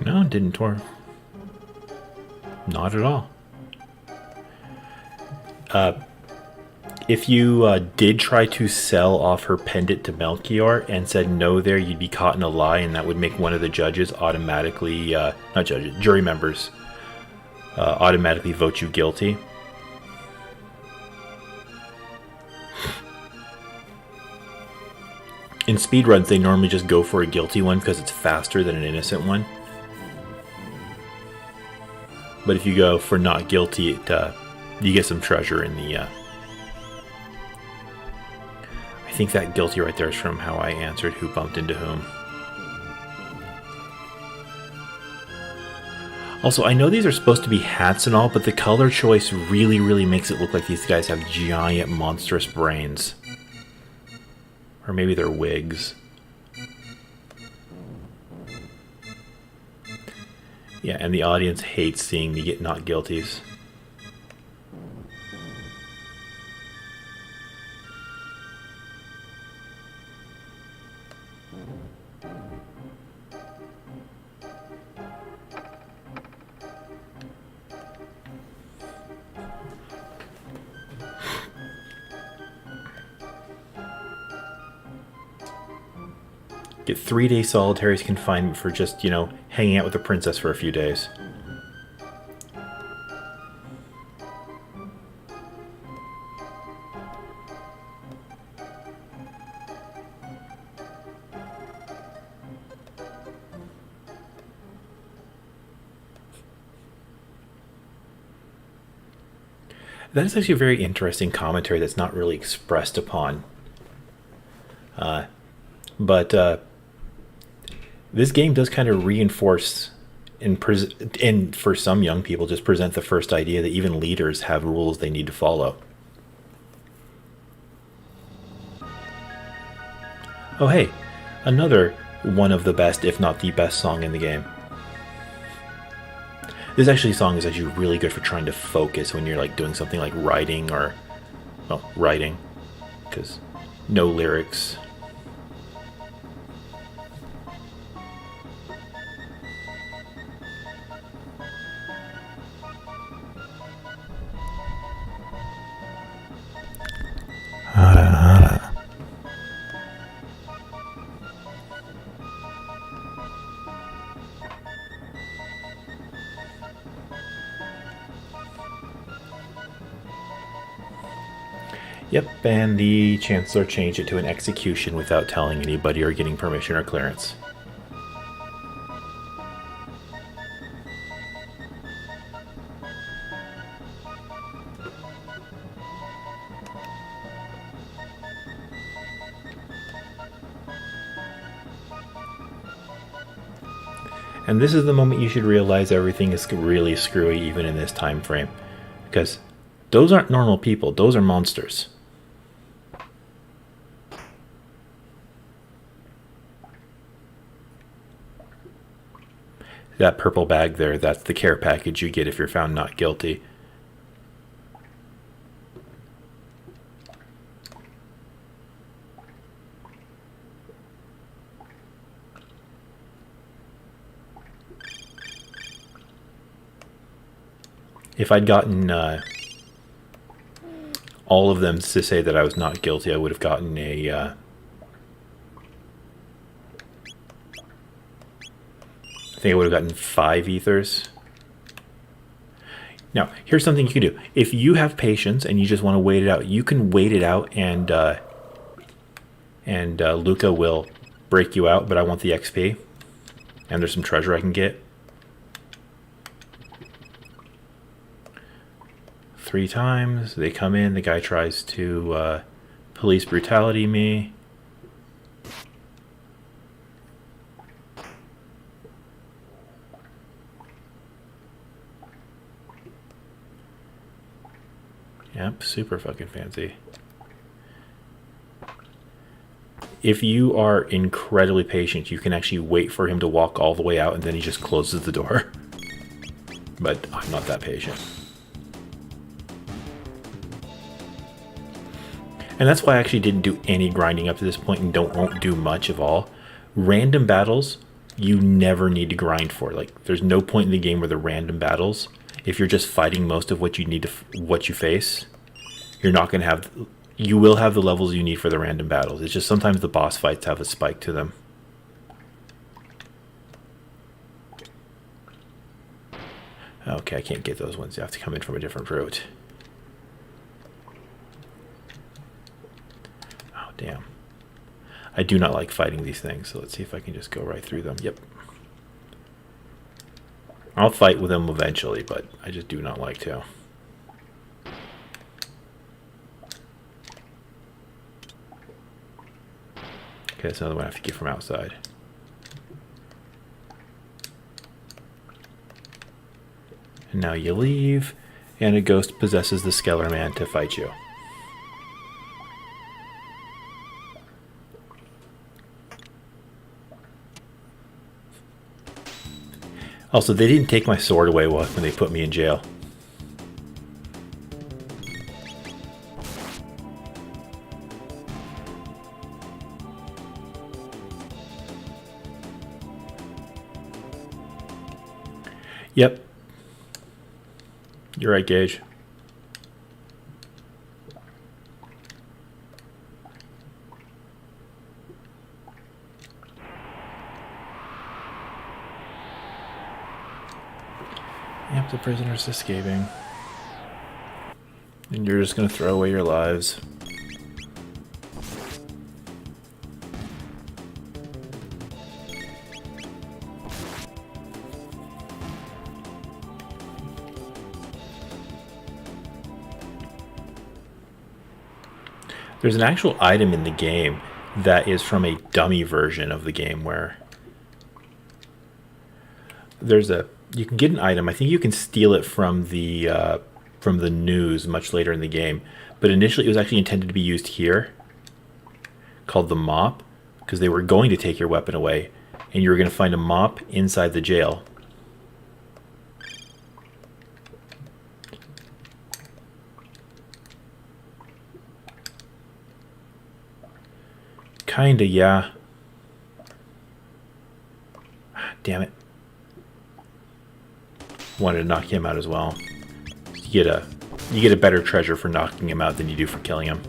No, it didn't torn. Not at all. If you did try to sell off her pendant to Melchior and said no there, you'd be caught in a lie, and that would make one of the judges automatically, not judges, jury members, automatically vote you guilty. In speedruns, they normally just go for a guilty one because it's faster than an innocent one. But if you go for not guilty, you get some treasure in the... I think that guilty right there is from how I answered who bumped into whom. Also, I know these are supposed to be hats and all, but the color choice really, really makes it look like these guys have giant, monstrous brains. Or maybe they're wigs. Yeah, and the audience hates seeing me get not guilties. Get 3-day solitary confinement for just, you know, hanging out with the princess for a few days. That is actually a very interesting commentary that's not really expressed upon. But this game does kind of reinforce and for some young people just present the first idea that even leaders have rules they need to follow. Oh hey, another one of the best, if not the best song in the game. This song is actually really good for trying to focus when you're like doing something like writing or, well, writing, because no lyrics. Yep, and the Chancellor changed it to an execution without telling anybody or getting permission or clearance. And this is the moment you should realize everything is really screwy even in this time frame. Because those aren't normal people, those are monsters. That purple bag there, that's the care package you get if you're found not guilty. If I'd gotten all of them to say that I was not guilty, I would have gotten a... I think I would have gotten 5 ethers. Now, here's something you can do. If you have patience and you just want to wait it out, you can wait it out and Luca will break you out, but I want the XP. And there's some treasure I can get. 3 times. They come in. The guy tries to police brutality me. Yep, super fucking fancy. If you are incredibly patient, you can actually wait for him to walk all the way out and then he just closes the door. But I'm not that patient. And that's why I actually didn't do any grinding up to this point and won't do much of all. Random battles, you never need to grind for. Like, there's no point in the game where the random battles, if you're just fighting most of what you need to what you face, you're not going to have... You will have the levels you need for the random battles. It's just sometimes the boss fights have a spike to them. Okay, I can't get those ones. You have to come in from a different route. Oh, damn. I do not like fighting these things, so let's see if I can just go right through them. Yep. I'll fight with them eventually, but I just do not like to. Okay, that's another one I have to get from outside. And now you leave, and a ghost possesses the Skeller Man to fight you. Also, they didn't take my sword away when they put me in jail. Yep. You're right, Gage. Yep, the prisoner's escaping. And you're just gonna throw away your lives. There's an actual item in the game that is from a dummy version of the game where you can get an item. I think you can steal it from the news much later in the game, but initially it was actually intended to be used here, called the mop, because they were going to take your weapon away, and you were going to find a mop inside the jail. Kinda, yeah. Damn it. Wanted to knock him out as well. You get a better treasure for knocking him out than you do for killing him.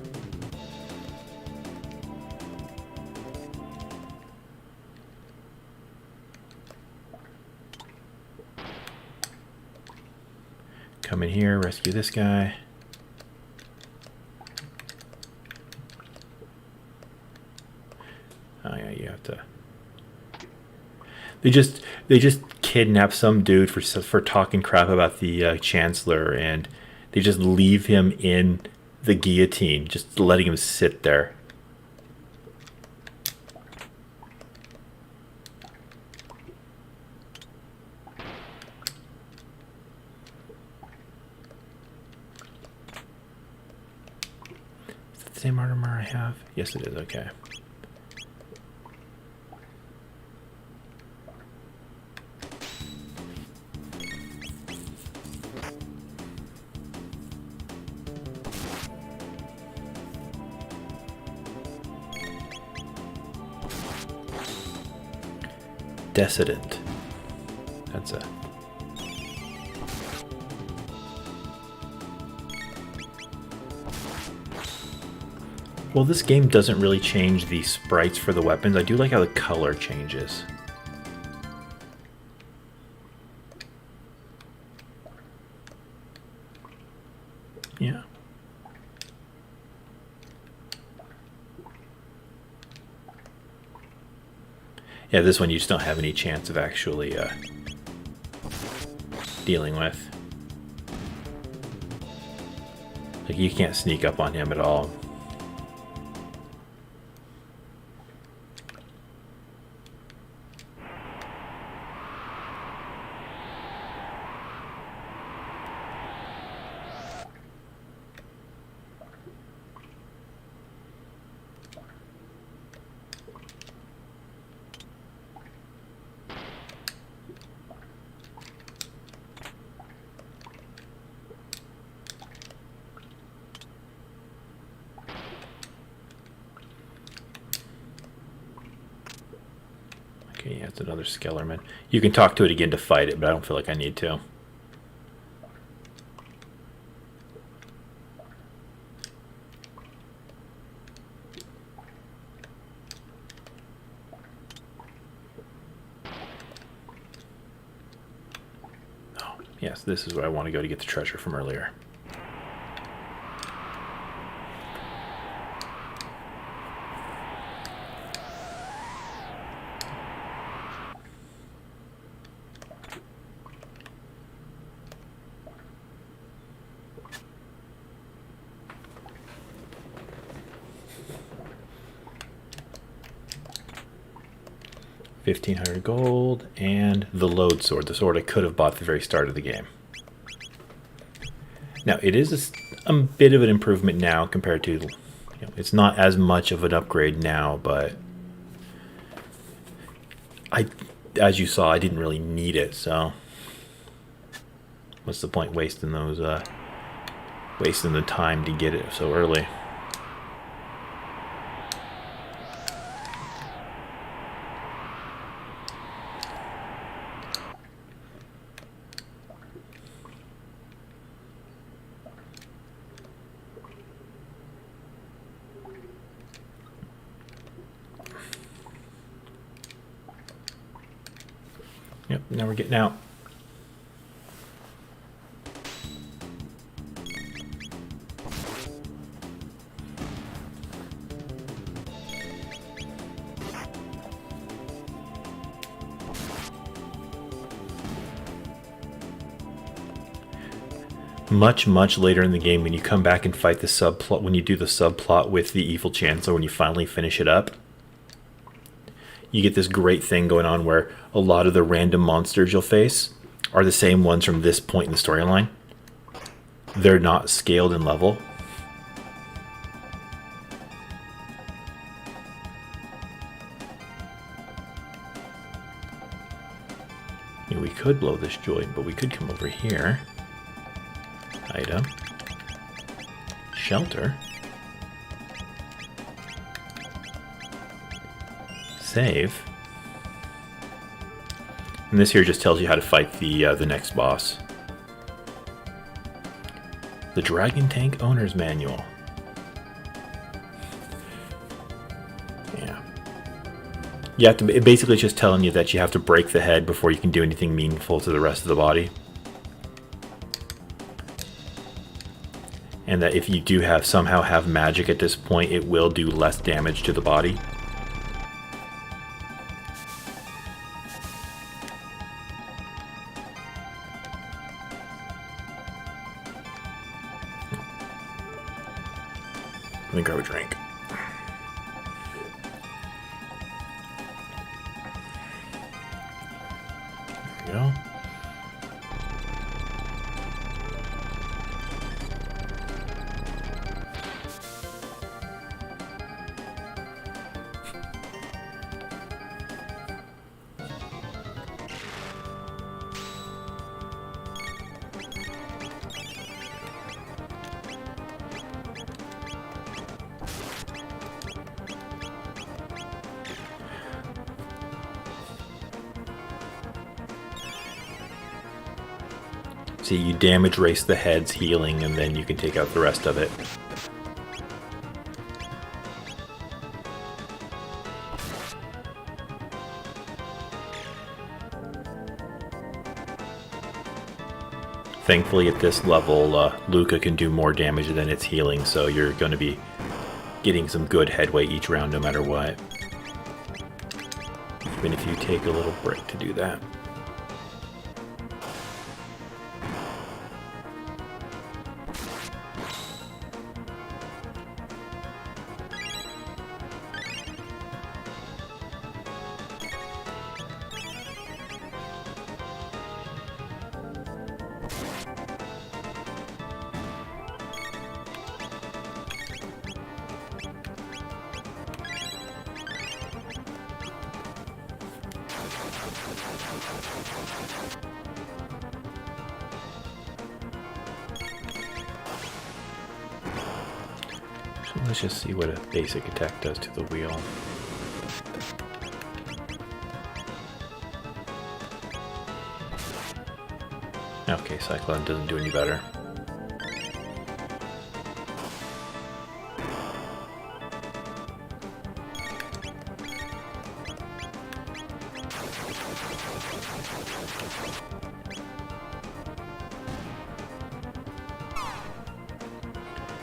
Come in here, rescue this guy. Oh yeah, you have to. They just kidnap some dude for talking crap about the chancellor, and they just leave him in the guillotine, just letting him sit there. Is that the same armor I have? Yes, it is. Okay. Decedent. That's a... Well, this game doesn't really change the sprites for the weapons. I do like how the color changes. Yeah. Yeah, this one you just don't have any chance of actually dealing with. Like, you can't sneak up on him at all. Okay, yeah, it's another Skellerman. You can talk to it again to fight it, but I don't feel like I need to. Oh, yes, this is where I want to go to get the treasure from earlier. $1,500 gold, and the load sword, the sword I could have bought at the very start of the game. Now, it is a bit of an improvement now compared to, it's not as much of an upgrade now, but as you saw, I didn't really need it, so what's the point wasting wasting the time to get it so early? Yep, now we're getting out. much later in the game, when you come back and fight the subplot, when you do the subplot with the evil chancellor, when you finally finish it up, you get this great thing going on where a lot of the random monsters you'll face are the same ones from this point in the storyline. They're not scaled in level. We could blow this joint, but we could come over here. Item. Shelter. Save. And this here just tells you how to fight the next boss. The Dragon Tank Owner's Manual. Yeah. You have to. It basically is just telling you that you have to break the head before you can do anything meaningful to the rest of the body. And that if you do somehow have magic at this point, it will do less damage to the body. Let me grab a drink. There we go. See, you damage race the head's healing, and then you can take out the rest of it. Thankfully, at this level, Luca can do more damage than its healing, so you're going to be getting some good headway each round no matter what. Even if you take a little break to do that. So let's just see what a basic attack does to the wheel. Okay, Cyclone doesn't do any better.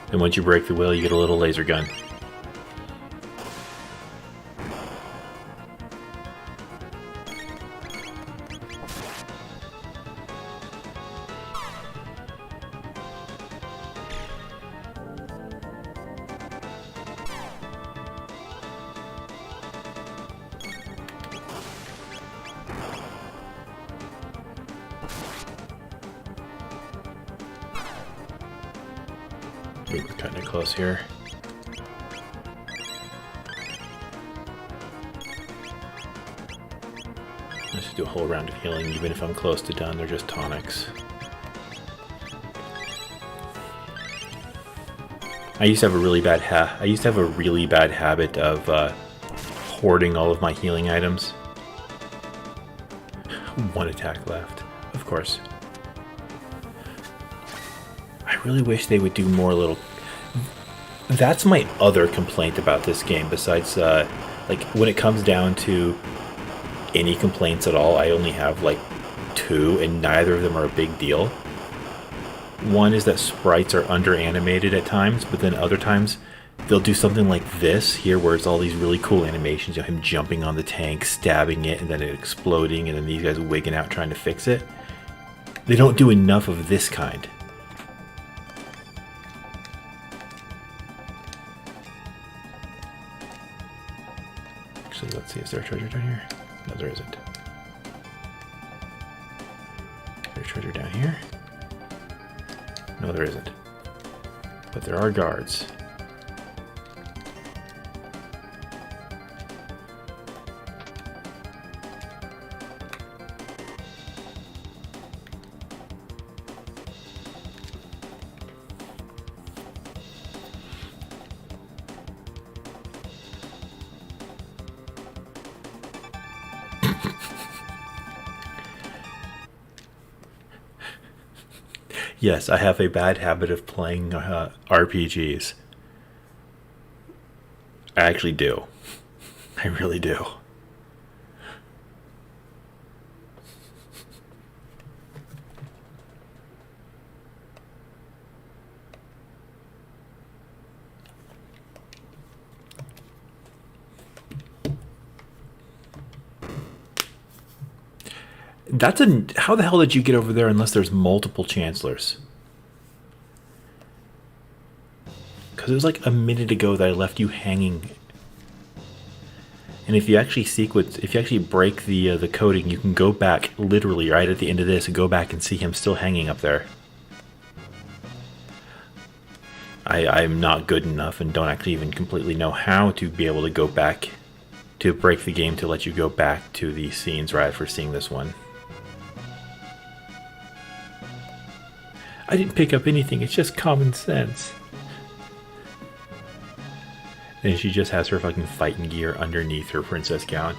And once you break the wheel, you get a little laser gun. We're cutting it close here. Let's just do a whole round of healing, even if I'm close to done. They're just tonics. I used to have a really bad habit of hoarding all of my healing items. One attack left, of course. I really wish they would do more little... That's my other complaint about this game, besides, like, when it comes down to any complaints at all, I only have, like, 2, and neither of them are a big deal. One is that sprites are under-animated at times, but then other times they'll do something like this here, where it's all these really cool animations, you know, him jumping on the tank, stabbing it, and then it exploding, and then these guys wigging out trying to fix it. They don't do enough of this kind. Actually, let's see, is there a treasure down here? No, there isn't. Is there a treasure down here? No, there isn't. But there are guards. Yes, I have a bad habit of playing RPGs. I actually do. I really do. How the hell did you get over there unless there's multiple chancellors? Because it was like a minute ago that I left you hanging. And if you actually break the coding, you can go back literally right at the end of this and go back and see him still hanging up there. I'm not good enough and don't actually even completely know how to be able to go back to break the game to let you go back to the scenes right after seeing this one. I didn't pick up anything, it's just common sense. And she just has her fucking fighting gear underneath her princess gown.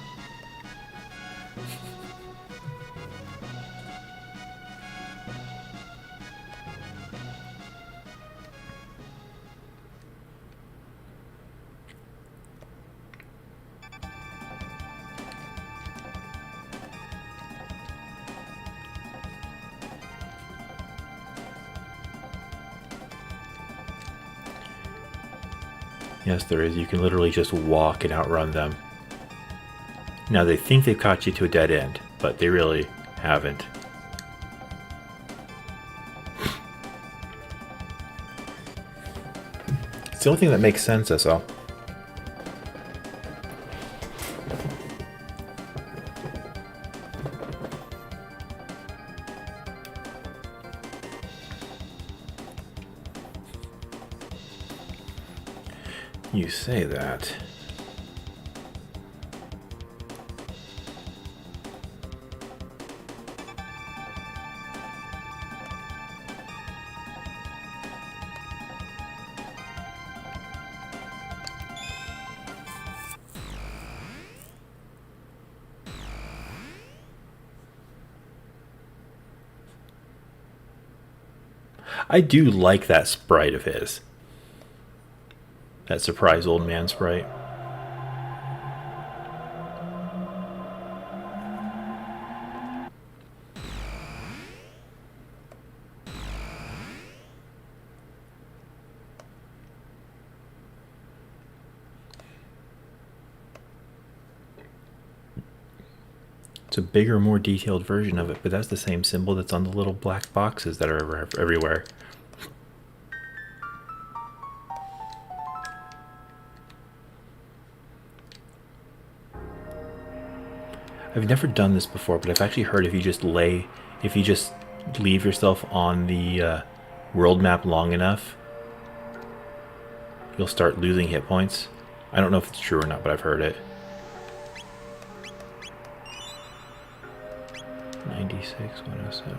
Yes, there is. You can literally just walk and outrun them. Now, they think they've caught you to a dead end, but they really haven't. It's the only thing that makes sense, that's all. You say that. I do like that sprite of his. That surprise old man sprite. It's a bigger, more detailed version of it, but that's the same symbol that's on the little black boxes that are everywhere. I've never done this before, but I've actually heard if you just leave yourself on the world map long enough, you'll start losing hit points. I don't know if it's true or not, but I've heard it. 96, 107.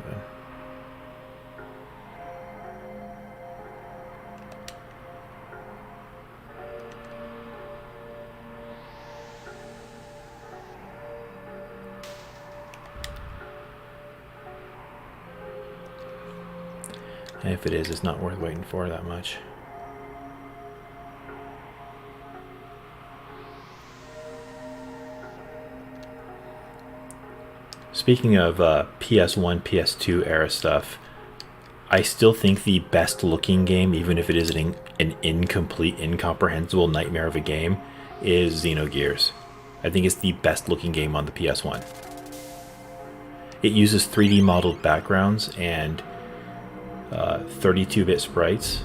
And if it is, it's not worth waiting for that much. Speaking of PS1, PS2 era stuff, I still think the best looking game, even if it is an incomplete, incomprehensible nightmare of a game, is Xenogears. I think it's the best looking game on the PS1. It uses 3D modeled backgrounds and 32-bit sprites.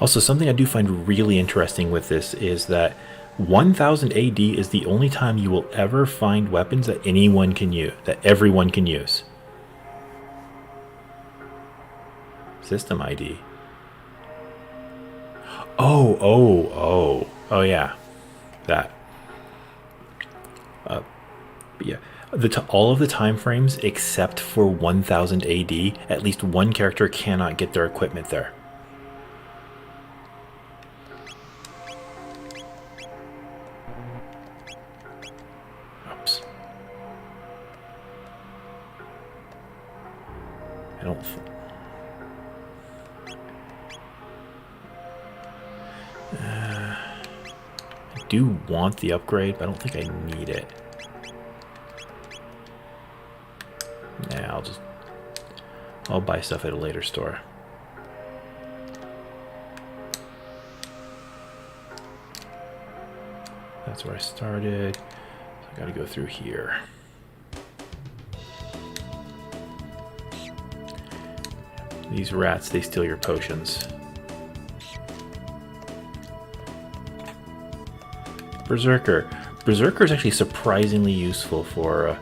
Also, something I do find really interesting with this is that 1000 AD is the only time you will ever find weapons that anyone can use, that everyone can use. System ID. Oh, yeah, that. But yeah, all of the time frames except for 1000 AD, at least one character cannot get their equipment there. Oops. I don't. I do want the upgrade, but I don't think I need it. Nah, I'll buy stuff at a later store. That's where I started. So I gotta go through here. These rats, they steal your potions. Berserker. Berserker is actually surprisingly useful for...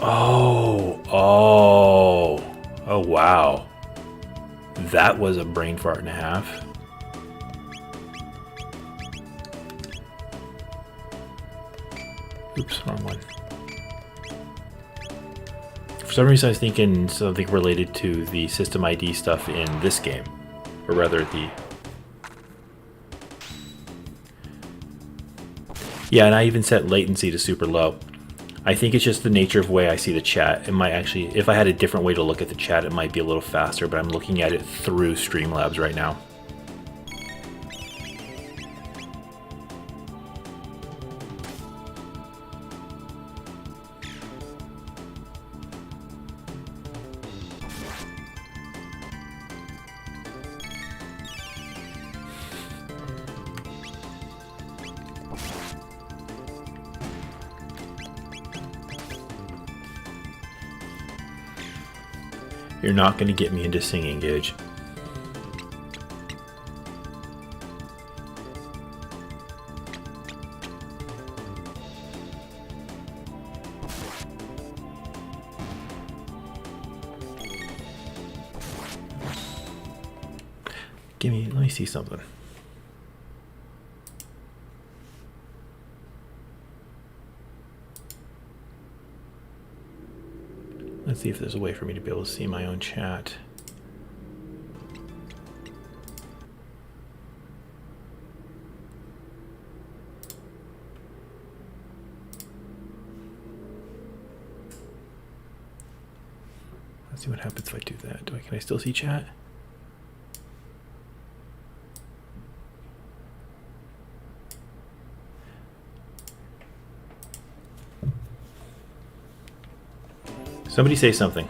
Oh, wow. That was a brain fart and a half. Oops, wrong one. For some reason I was thinking something related to the system ID stuff in this game. Or rather the... Yeah, and I even set latency to super low. I think it's just the nature of the way I see the chat. It might actually, if I had a different way to look at the chat, it might be a little faster, but I'm looking at it through Streamlabs right now. You're not going to get me into singing, Gage. Let me see something. Let's see if there's a way for me to be able to see my own chat. Let's see what happens if I do that. Can I still see chat? Somebody say something.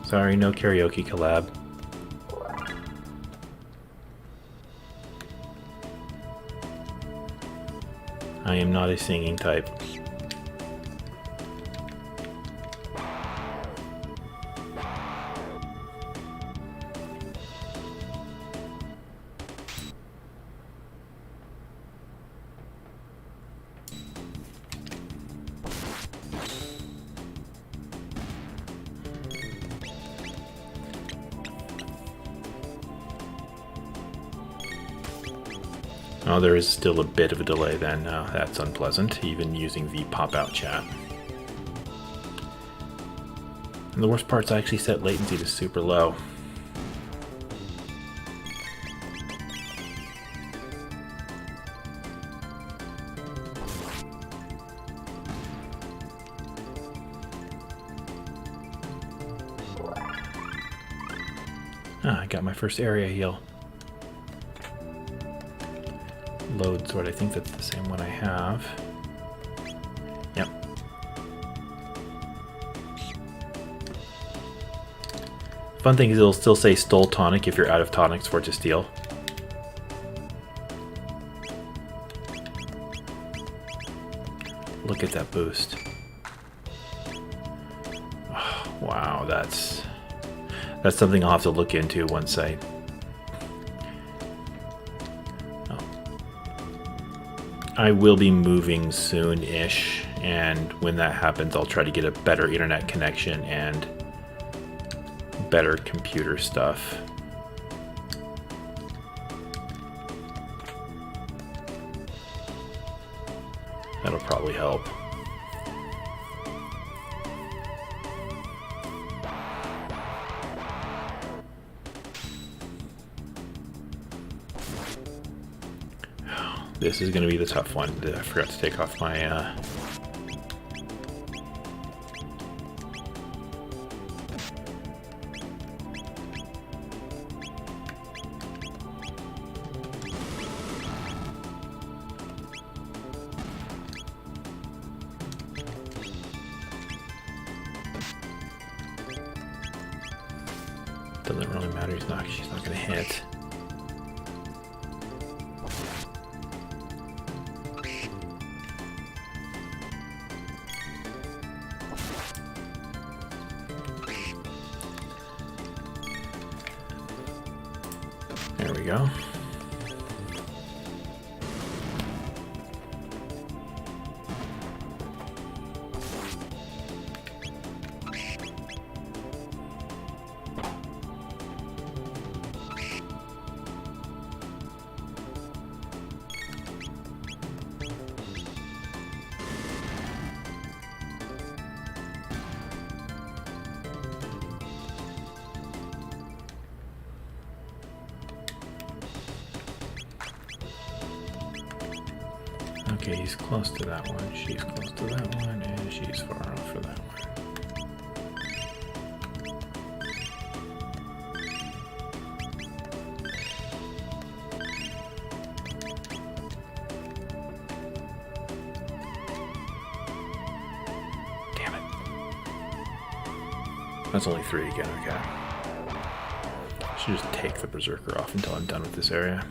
Sorry, no karaoke collab. I am not a singing type. Oh, there is still a bit of a delay then. That's unpleasant, even using the pop-out chat. And the worst part is I actually set latency to super low. I got my first area heal. Load sword, I think that's the same one I have. Yep. Fun thing is it'll still say stole tonic if you're out of tonics for it to steal. Look at that boost. Oh, wow, That's something I'll have to look into once I... I will be moving soon-ish, and when that happens, I'll try to get a better internet connection and better computer stuff. That'll probably help. This is going to be the tough one. I forgot to take off my... Doesn't really matter. She's not going to hit. There we go. Okay, he's close to that one, she's close to that one, and she's far off for that one. Damn it. That's only 3 again, okay. I should just take the Berserker off until I'm done with this area.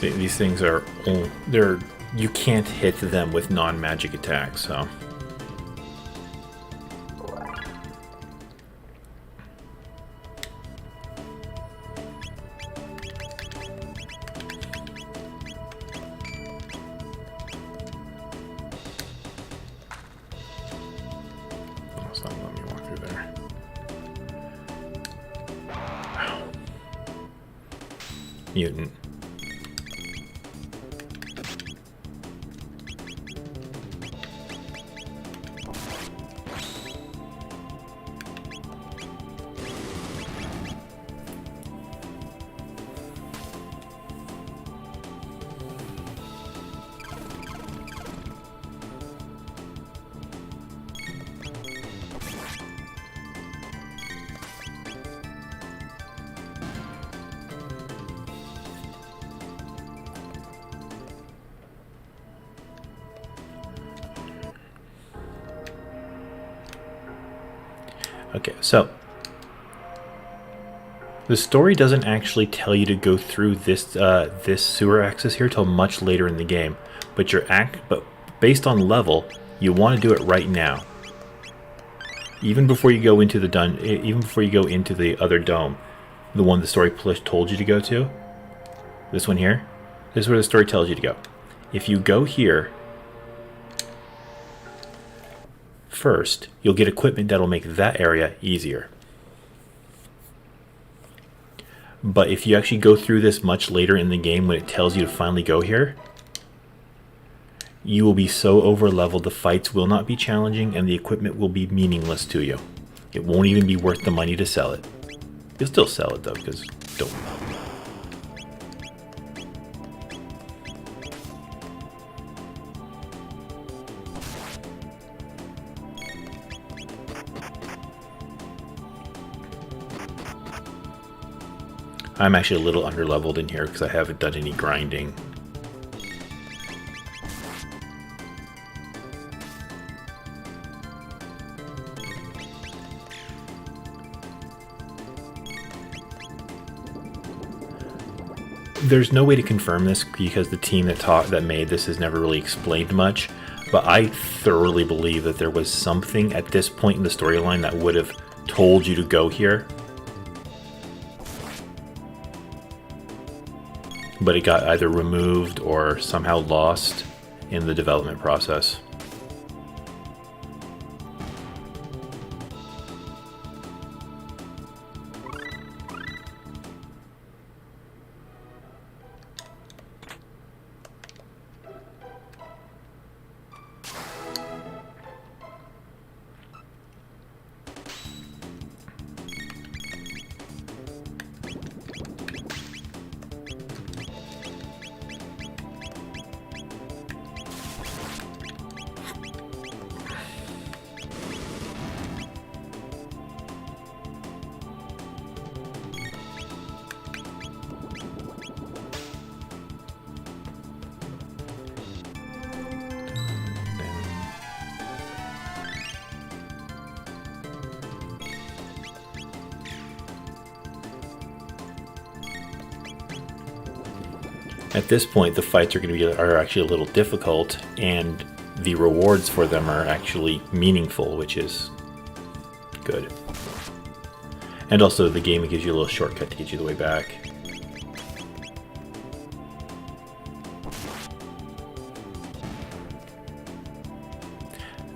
These things are, you can't hit them with non-magic attacks, so. It's not letting me walk through there. Wow. Mutant. Okay, so the story doesn't actually tell you to go through this this sewer access here till much later in the game, but but based on level, you want to do it right now. Even before you go into the even before you go into the other dome, the one the story told you to go to. This one here. This is where the story tells you to go. If you go here first, you'll get equipment that'll make that area easier. But if you actually go through this much later in the game when it tells you to finally go here, you will be so over leveled the fights will not be challenging and the equipment will be meaningless to you. It won't even be worth the money to sell it. You'll still sell it though, because don't. I'm actually a little underleveled in here because I haven't done any grinding. there's no way to confirm this because the team that made this has never really explained much, but I thoroughly believe that there was something at this point in the storyline that would have told you to go here, but it got either removed or somehow lost in the development process. At this point, the fights are actually a little difficult, and the rewards for them are actually meaningful, which is good. And also, the game gives you a little shortcut to get you the way back.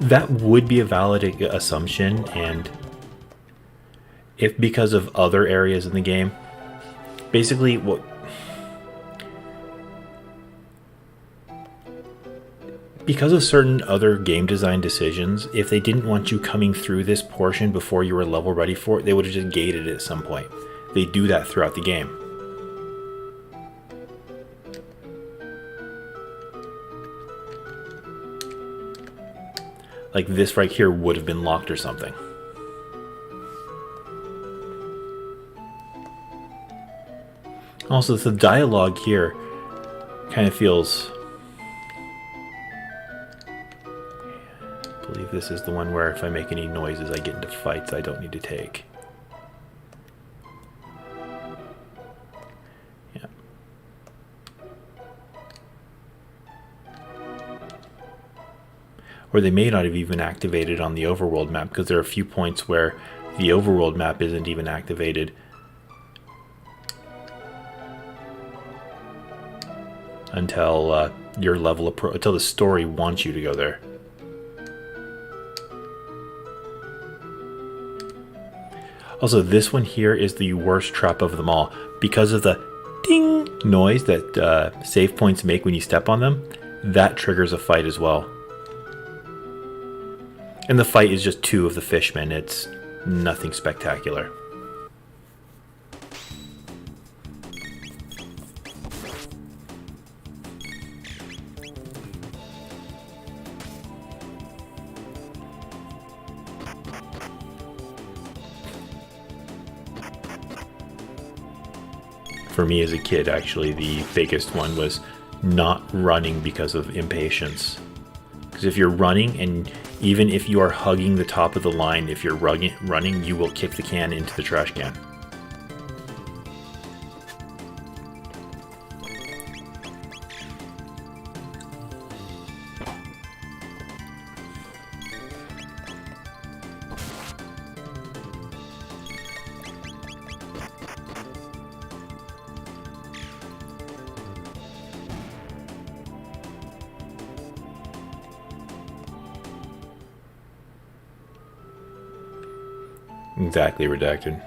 That would be a valid assumption, and if because of other areas in the game, basically what... Because of certain other game design decisions, if they didn't want you coming through this portion before you were level ready for it, they would have just gated it at some point. They do that throughout the game. Like this right here would have been locked or something. Also, the dialogue here kind of feels... I believe this is the one where if I make any noises I get into fights I don't need to take. Yeah. Or they may not have even activated on the overworld map, because there are a few points where the overworld map isn't even activated until your level until the story wants you to go there. Also, this one here is the worst trap of them all. Because of the ding noise that save points make when you step on them, that triggers a fight as well. And the fight is just two of the fishmen. It's nothing spectacular. For me as a kid, actually, the biggest one was not running because of impatience. Because if you're running, and even if you are hugging the top of the line, if you're running, you will kick the can into the trash can. Exactly, redacted.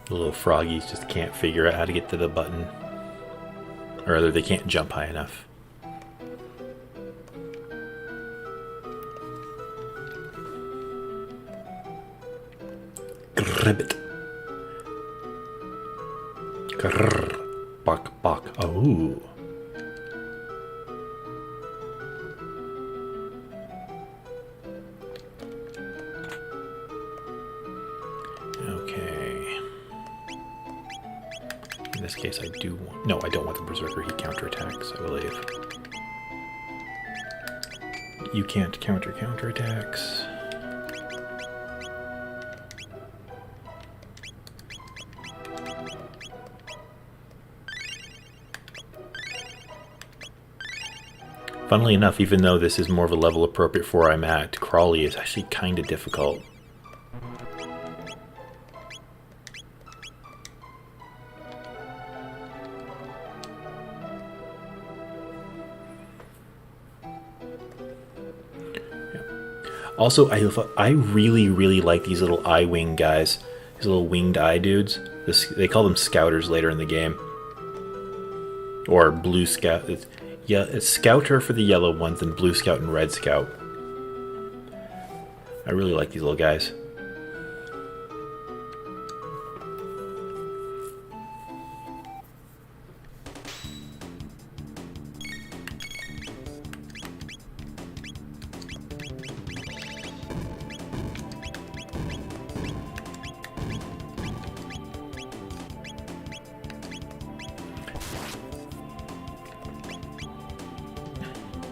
The little froggies just can't figure out how to get to the button. Or rather, they can't jump high enough. Gribbit. Grrr. Bok bok. Oh. this case, I do want... No, I don't want the Berserker. He counterattacks, I believe. You can't counterattacks. Funnily enough, even though this is more of a level appropriate for where I'm at, Crawley is actually kind of difficult. Also, I really, really like these little eye wing guys. These little winged eye dudes. They call them scouters later in the game. Or blue scout. Yeah, it's Scouter for the yellow ones and Blue Scout and Red Scout. I really like these little guys.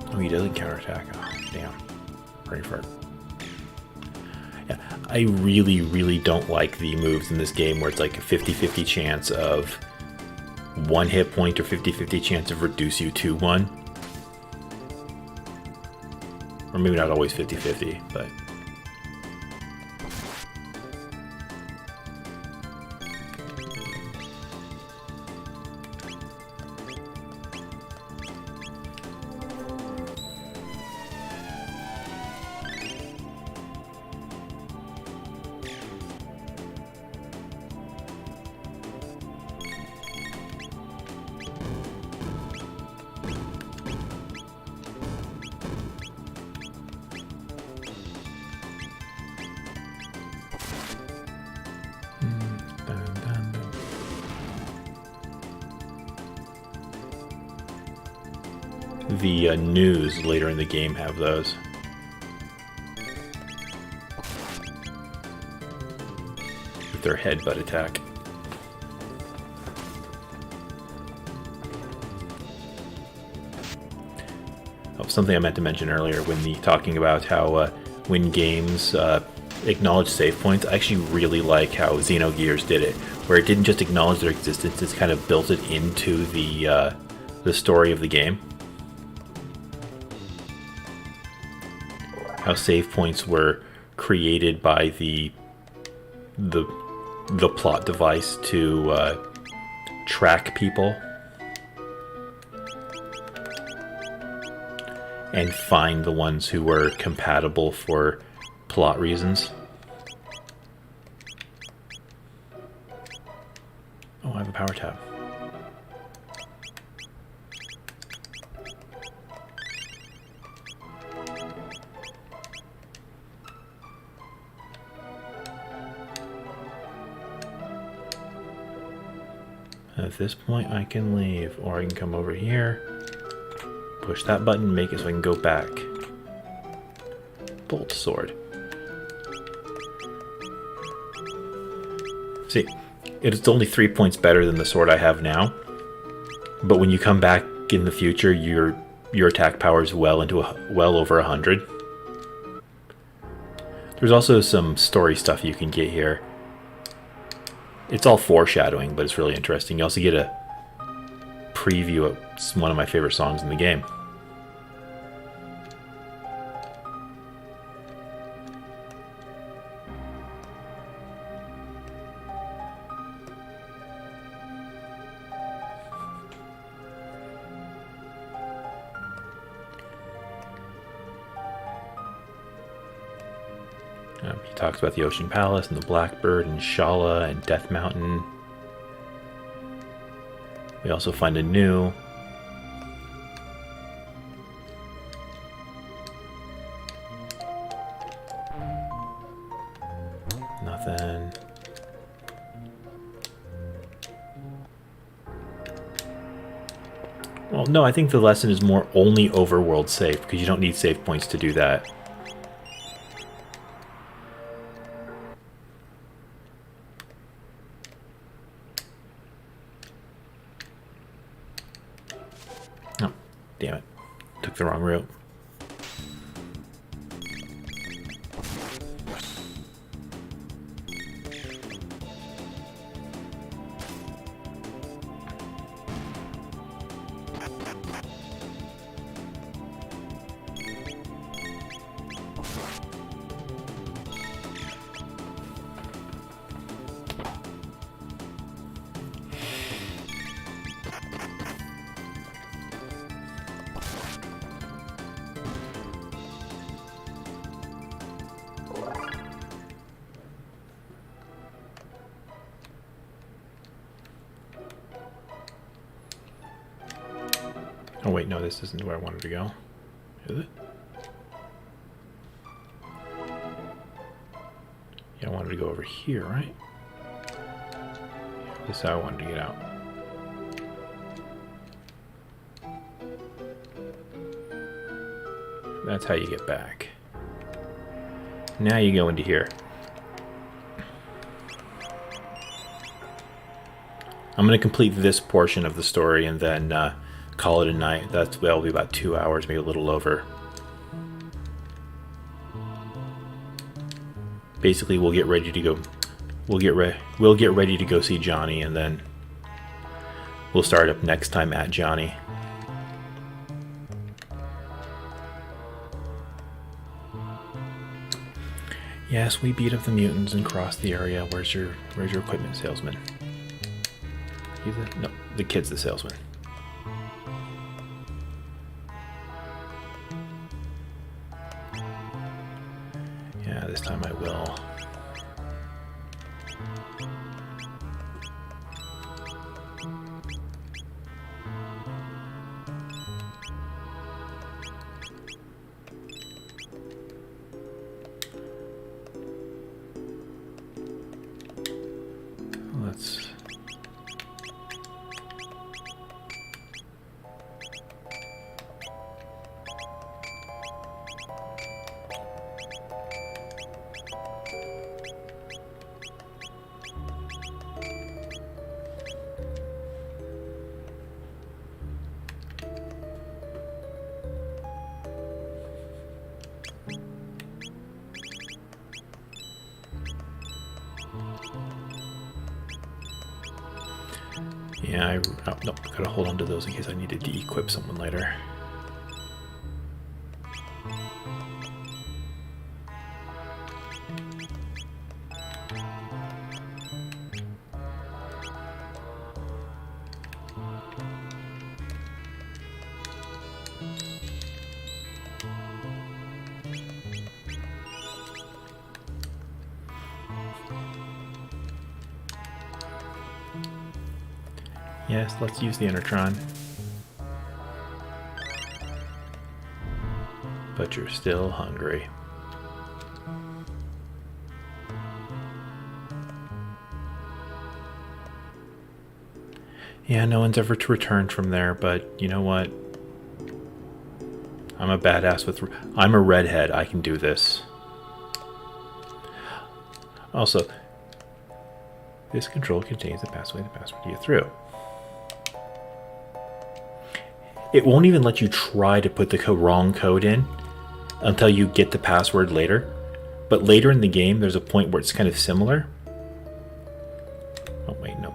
Oh, he doesn't counterattack. Oh, damn. Brain fart. Yeah, I really, really don't like the moves in this game where it's like a 50-50 chance of 1 hit point or 50-50 chance of reduce you to 1. Or maybe not always 50-50, but... The news later in the game have those. With their headbutt attack. Oh, something I meant to mention earlier when talking about how when games acknowledge save points, I actually really like how Xenogears did it, where it didn't just acknowledge their existence, it's kind of built it into the story of the game. How save points were created by the plot device to track people and find the ones who were compatible for plot reasons. Oh, I have a power tab. At this point I can leave, or I can come over here, push that button, make it so I can go back. Bolt sword. See, it's only 3 points better than the sword I have now, but when you come back in the future, your attack power is well over 100. There's also some story stuff you can get here. It's all foreshadowing, but it's really interesting. You also get a preview of one of my favorite songs in the game. He talks about the Ocean Palace and the Blackbird and Shala and Death Mountain. We also find a new. Nothing. Well, no, I think the lesson is more only overworld save, because you don't need save points to do that. the wrong route. Oh wait, no, this isn't where I wanted to go. Is it? Yeah, I wanted to go over here, right? This is how I wanted to get out. That's how you get back. Now you go into here. I'm going to complete this portion of the story and then call it a night. That'll be about 2 hours, maybe a little over. Basically, we'll get ready to go. We'll get ready to go see Johnny, and then we'll start up next time at Johnny. Yes, we beat up the mutants and crossed the area. Where's your equipment salesman? No, the kid's the salesman. Yeah, this time I will. Let's... Yeah, no, gotta hold on to those in case I need to de-equip someone later. Yes, let's use the Enertron. But you're still hungry. Yeah, no one's ever returned from there, but you know what? I'm a badass with... I'm a redhead. I can do this. Also, this control contains the password to get through. It won't even let you try to put the wrong code in until you get the password later. But later in the game, there's a point where it's kind of similar. Oh, wait, no.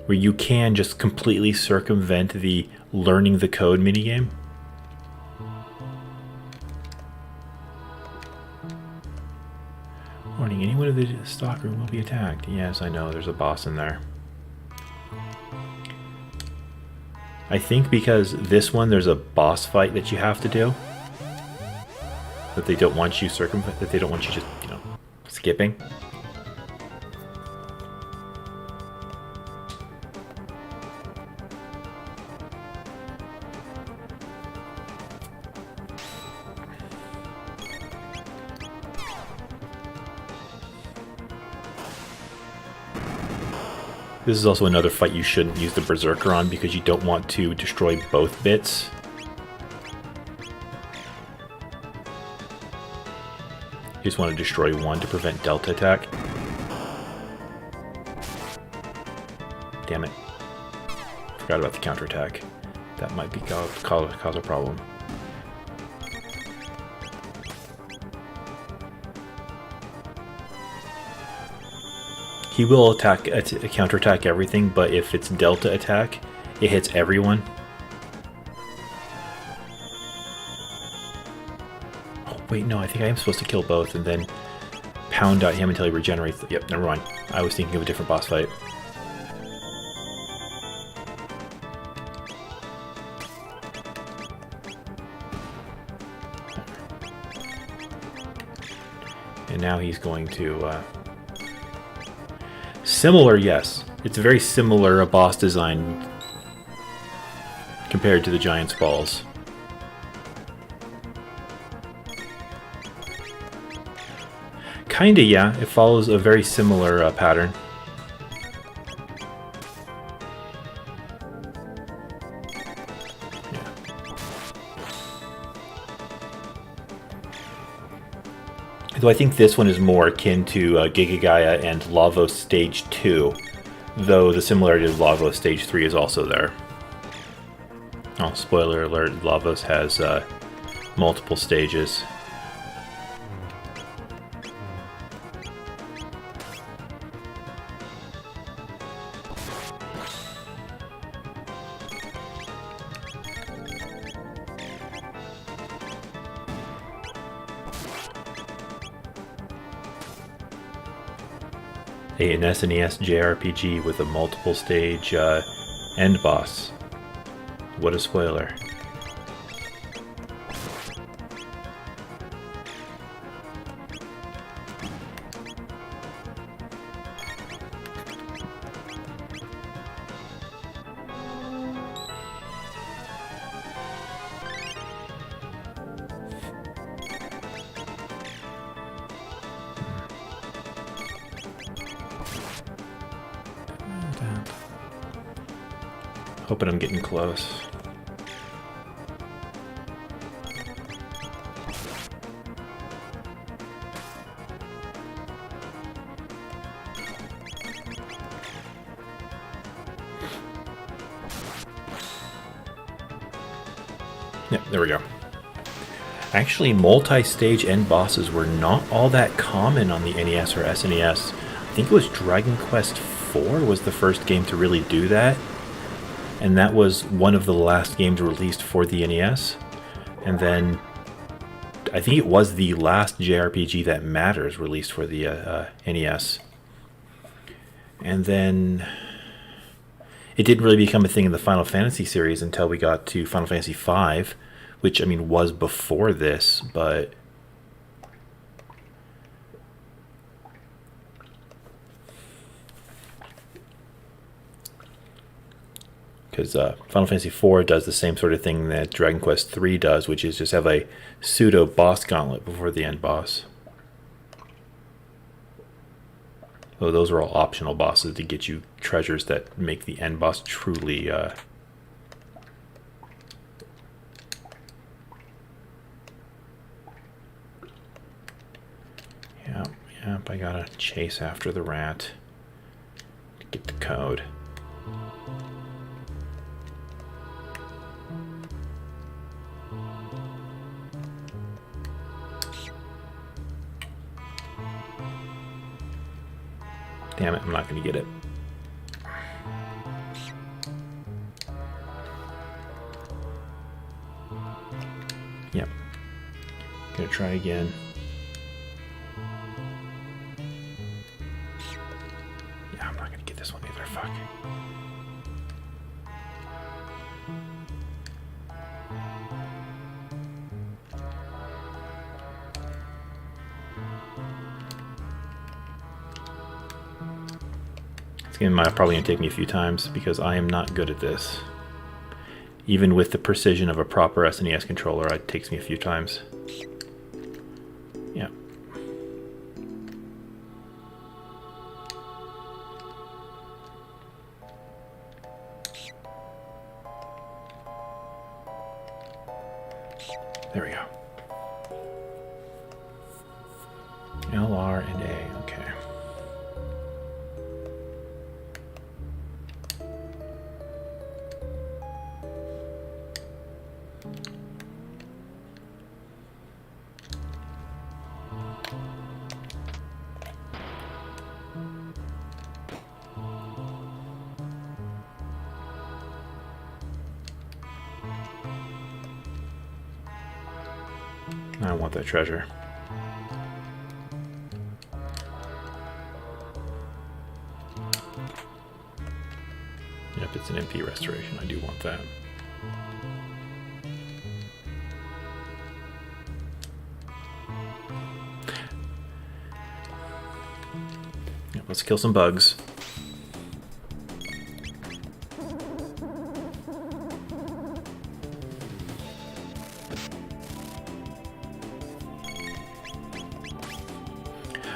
Where you can just completely circumvent the learning the code minigame. Warning, anyone in the stockroom will be attacked. Yes, I know, there's a boss in there. I think because this one, there's a boss fight that you have to do. That they don't want you that they don't want you just, you know, skipping. This is also another fight you shouldn't use the Berserker on because you don't want to destroy both bits. You just want to destroy one to prevent Delta attack. Damn it. Forgot about the counterattack. That might be cause a problem. he will counterattack everything, but if it's delta attack, it hits everyone. Oh, wait, no, I think I am supposed to kill both and then pound at him until he regenerates. Yep, never mind. I was thinking of a different boss fight. And now he's going to... Similar, yes. It's a very similar boss design compared to the Giant's Balls. Kinda, yeah. It follows a very similar pattern. Though I think this one is more akin to Giga Gaia and Lavos Stage 2, though the similarity to Lavos Stage 3 is also there. Oh, spoiler alert, Lavos has multiple stages. An SNES JRPG with a multiple stage end boss. What a spoiler. Hoping I'm getting close. Yep, there we go. Actually, multi-stage end bosses were not all that common on the NES or SNES. I think it was Dragon Quest IV was the first game to really do that. And that was one of the last games released for the NES. And then I think it was the last JRPG that matters released for the NES. And then it didn't really become a thing in the Final Fantasy series until we got to Final Fantasy V, which, I mean, was before this, but... Because Final Fantasy IV does the same sort of thing that Dragon Quest III does, which is just have a pseudo boss gauntlet before the end boss. Though those are all optional bosses to get you treasures that make the end boss truly... Yep, I gotta chase after the rat to get the code. Damn it, I'm not going to get it. Yep. Gonna try again. Yeah, I'm not going to get this one either, fuck. This game might probably going to take me a few times because I am not good at this. Even with the precision of a proper SNES controller, it takes me a few times. Yeah. There we go. L, R, and A. Okay. I want that treasure. Yep, it's an MP restoration. I do want that. Yep, let's kill some bugs.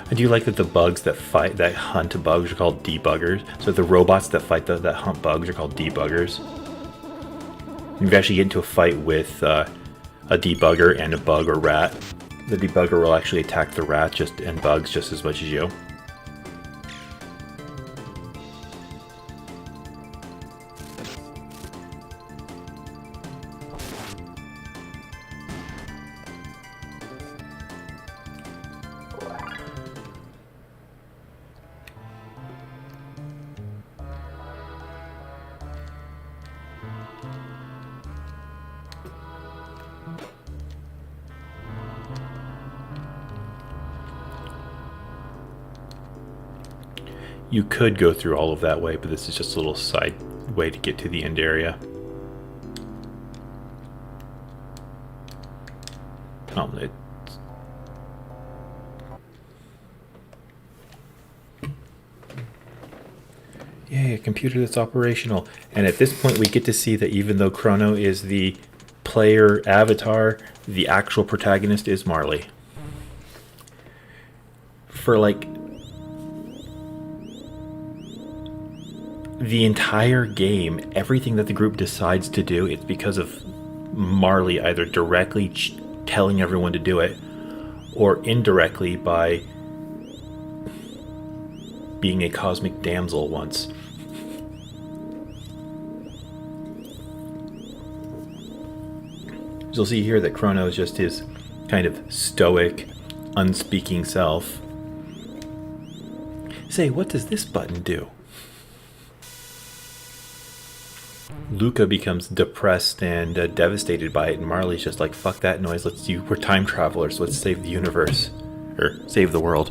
I do like that the bugs that hunt bugs are called debuggers. So the robots that that hunt bugs are called debuggers. If you actually get into a fight with a debugger and a bug or rat, the debugger will actually attack the rat and bugs just as much as you. You could go through all of that way, but this is just a little side way to get to the end area. Yay, a computer that's operational. And at this point we get to see that even though Chrono is the player avatar, the actual protagonist is Marley. For like the entire game, everything that the group decides to do, it's because of Marley either directly telling everyone to do it or indirectly by being a cosmic damsel once. You'll see here that Chrono is just his kind of stoic, unspeaking self. Say, what does this button do? Luca becomes depressed and devastated by it, and Marley's just like, fuck that noise, we're time travelers, let's save the universe. Or save the world.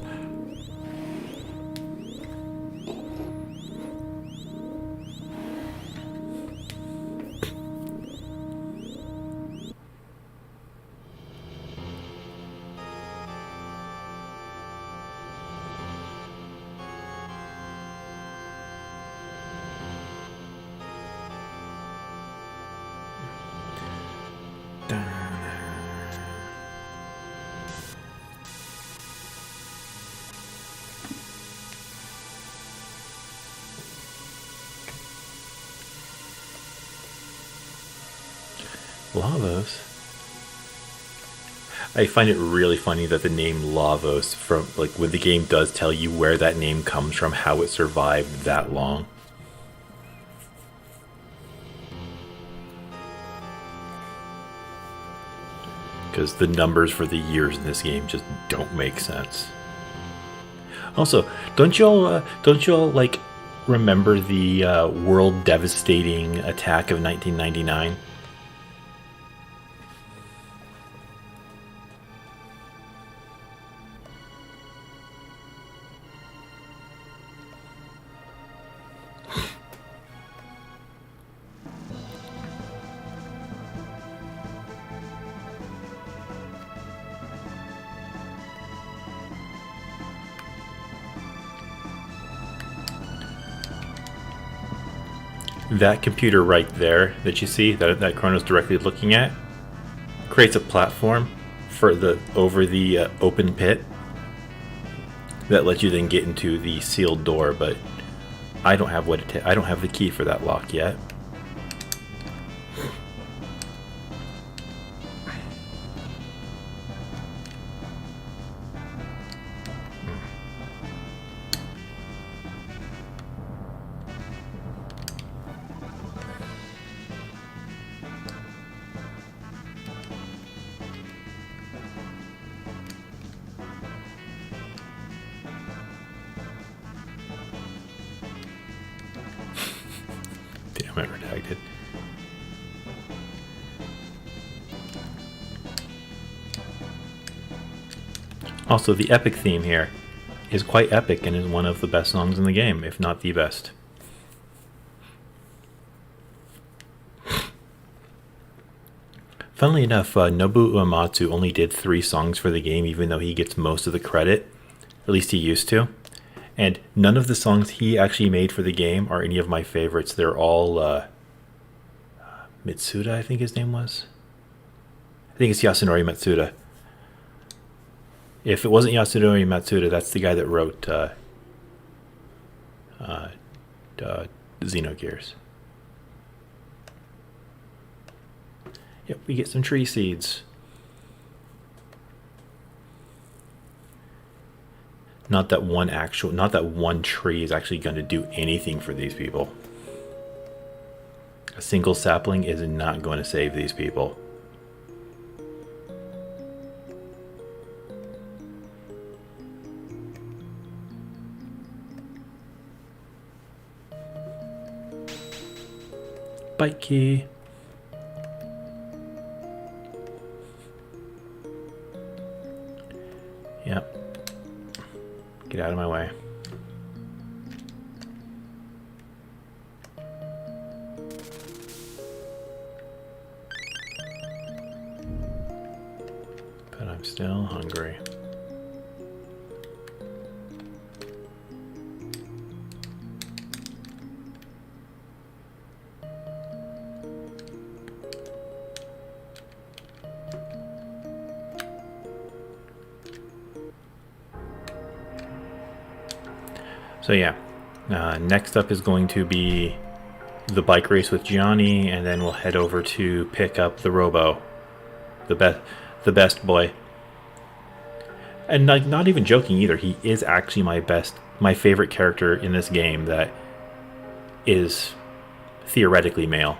Lavos? I find it really funny that the name Lavos, from like when the game does tell you where that name comes from, how it survived that long. Because the numbers for the years in this game just don't make sense. Also, don't y'all like remember the world devastating attack of 1999? That computer right there that you see, that Chrono's directly looking at, creates a platform for over the open pit that lets you then get into the sealed door. But I don't have I don't have the key for that lock yet. Damn it, redacted. Also, the epic theme here is quite epic and is one of the best songs in the game, if not the best. Funnily enough, Nobuo Uematsu only did 3 songs for the game, even though he gets most of the credit. At least he used to. And none of the songs he actually made for the game are any of my favorites. They're all Mitsuda, I think his name was. I think it's Yasunori Matsuda. If it wasn't Yasunori Matsuda, that's the guy that wrote Xenogears. Yep, we get some tree seeds. Not that one tree is actually going to do anything for these people. A single sapling is not going to save these people. Bike key. Yep. Get out of my way. But I'm still hungry. So yeah, next up is going to be the bike race with Gianni, and then we'll head over to pick up the Robo, the best boy. And not even joking either, he is actually my favorite character in this game that is theoretically male.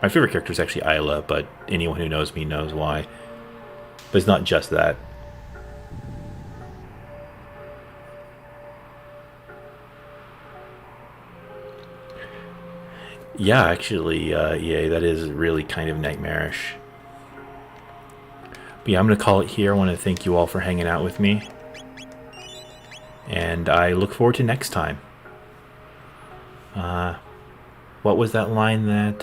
My favorite character is actually Isla, but anyone who knows me knows why. But it's not just that. Yeah, actually, yeah, that is really kind of nightmarish. But yeah, I'm going to call it here. I want to thank you all for hanging out with me. And I look forward to next time. What was that line that...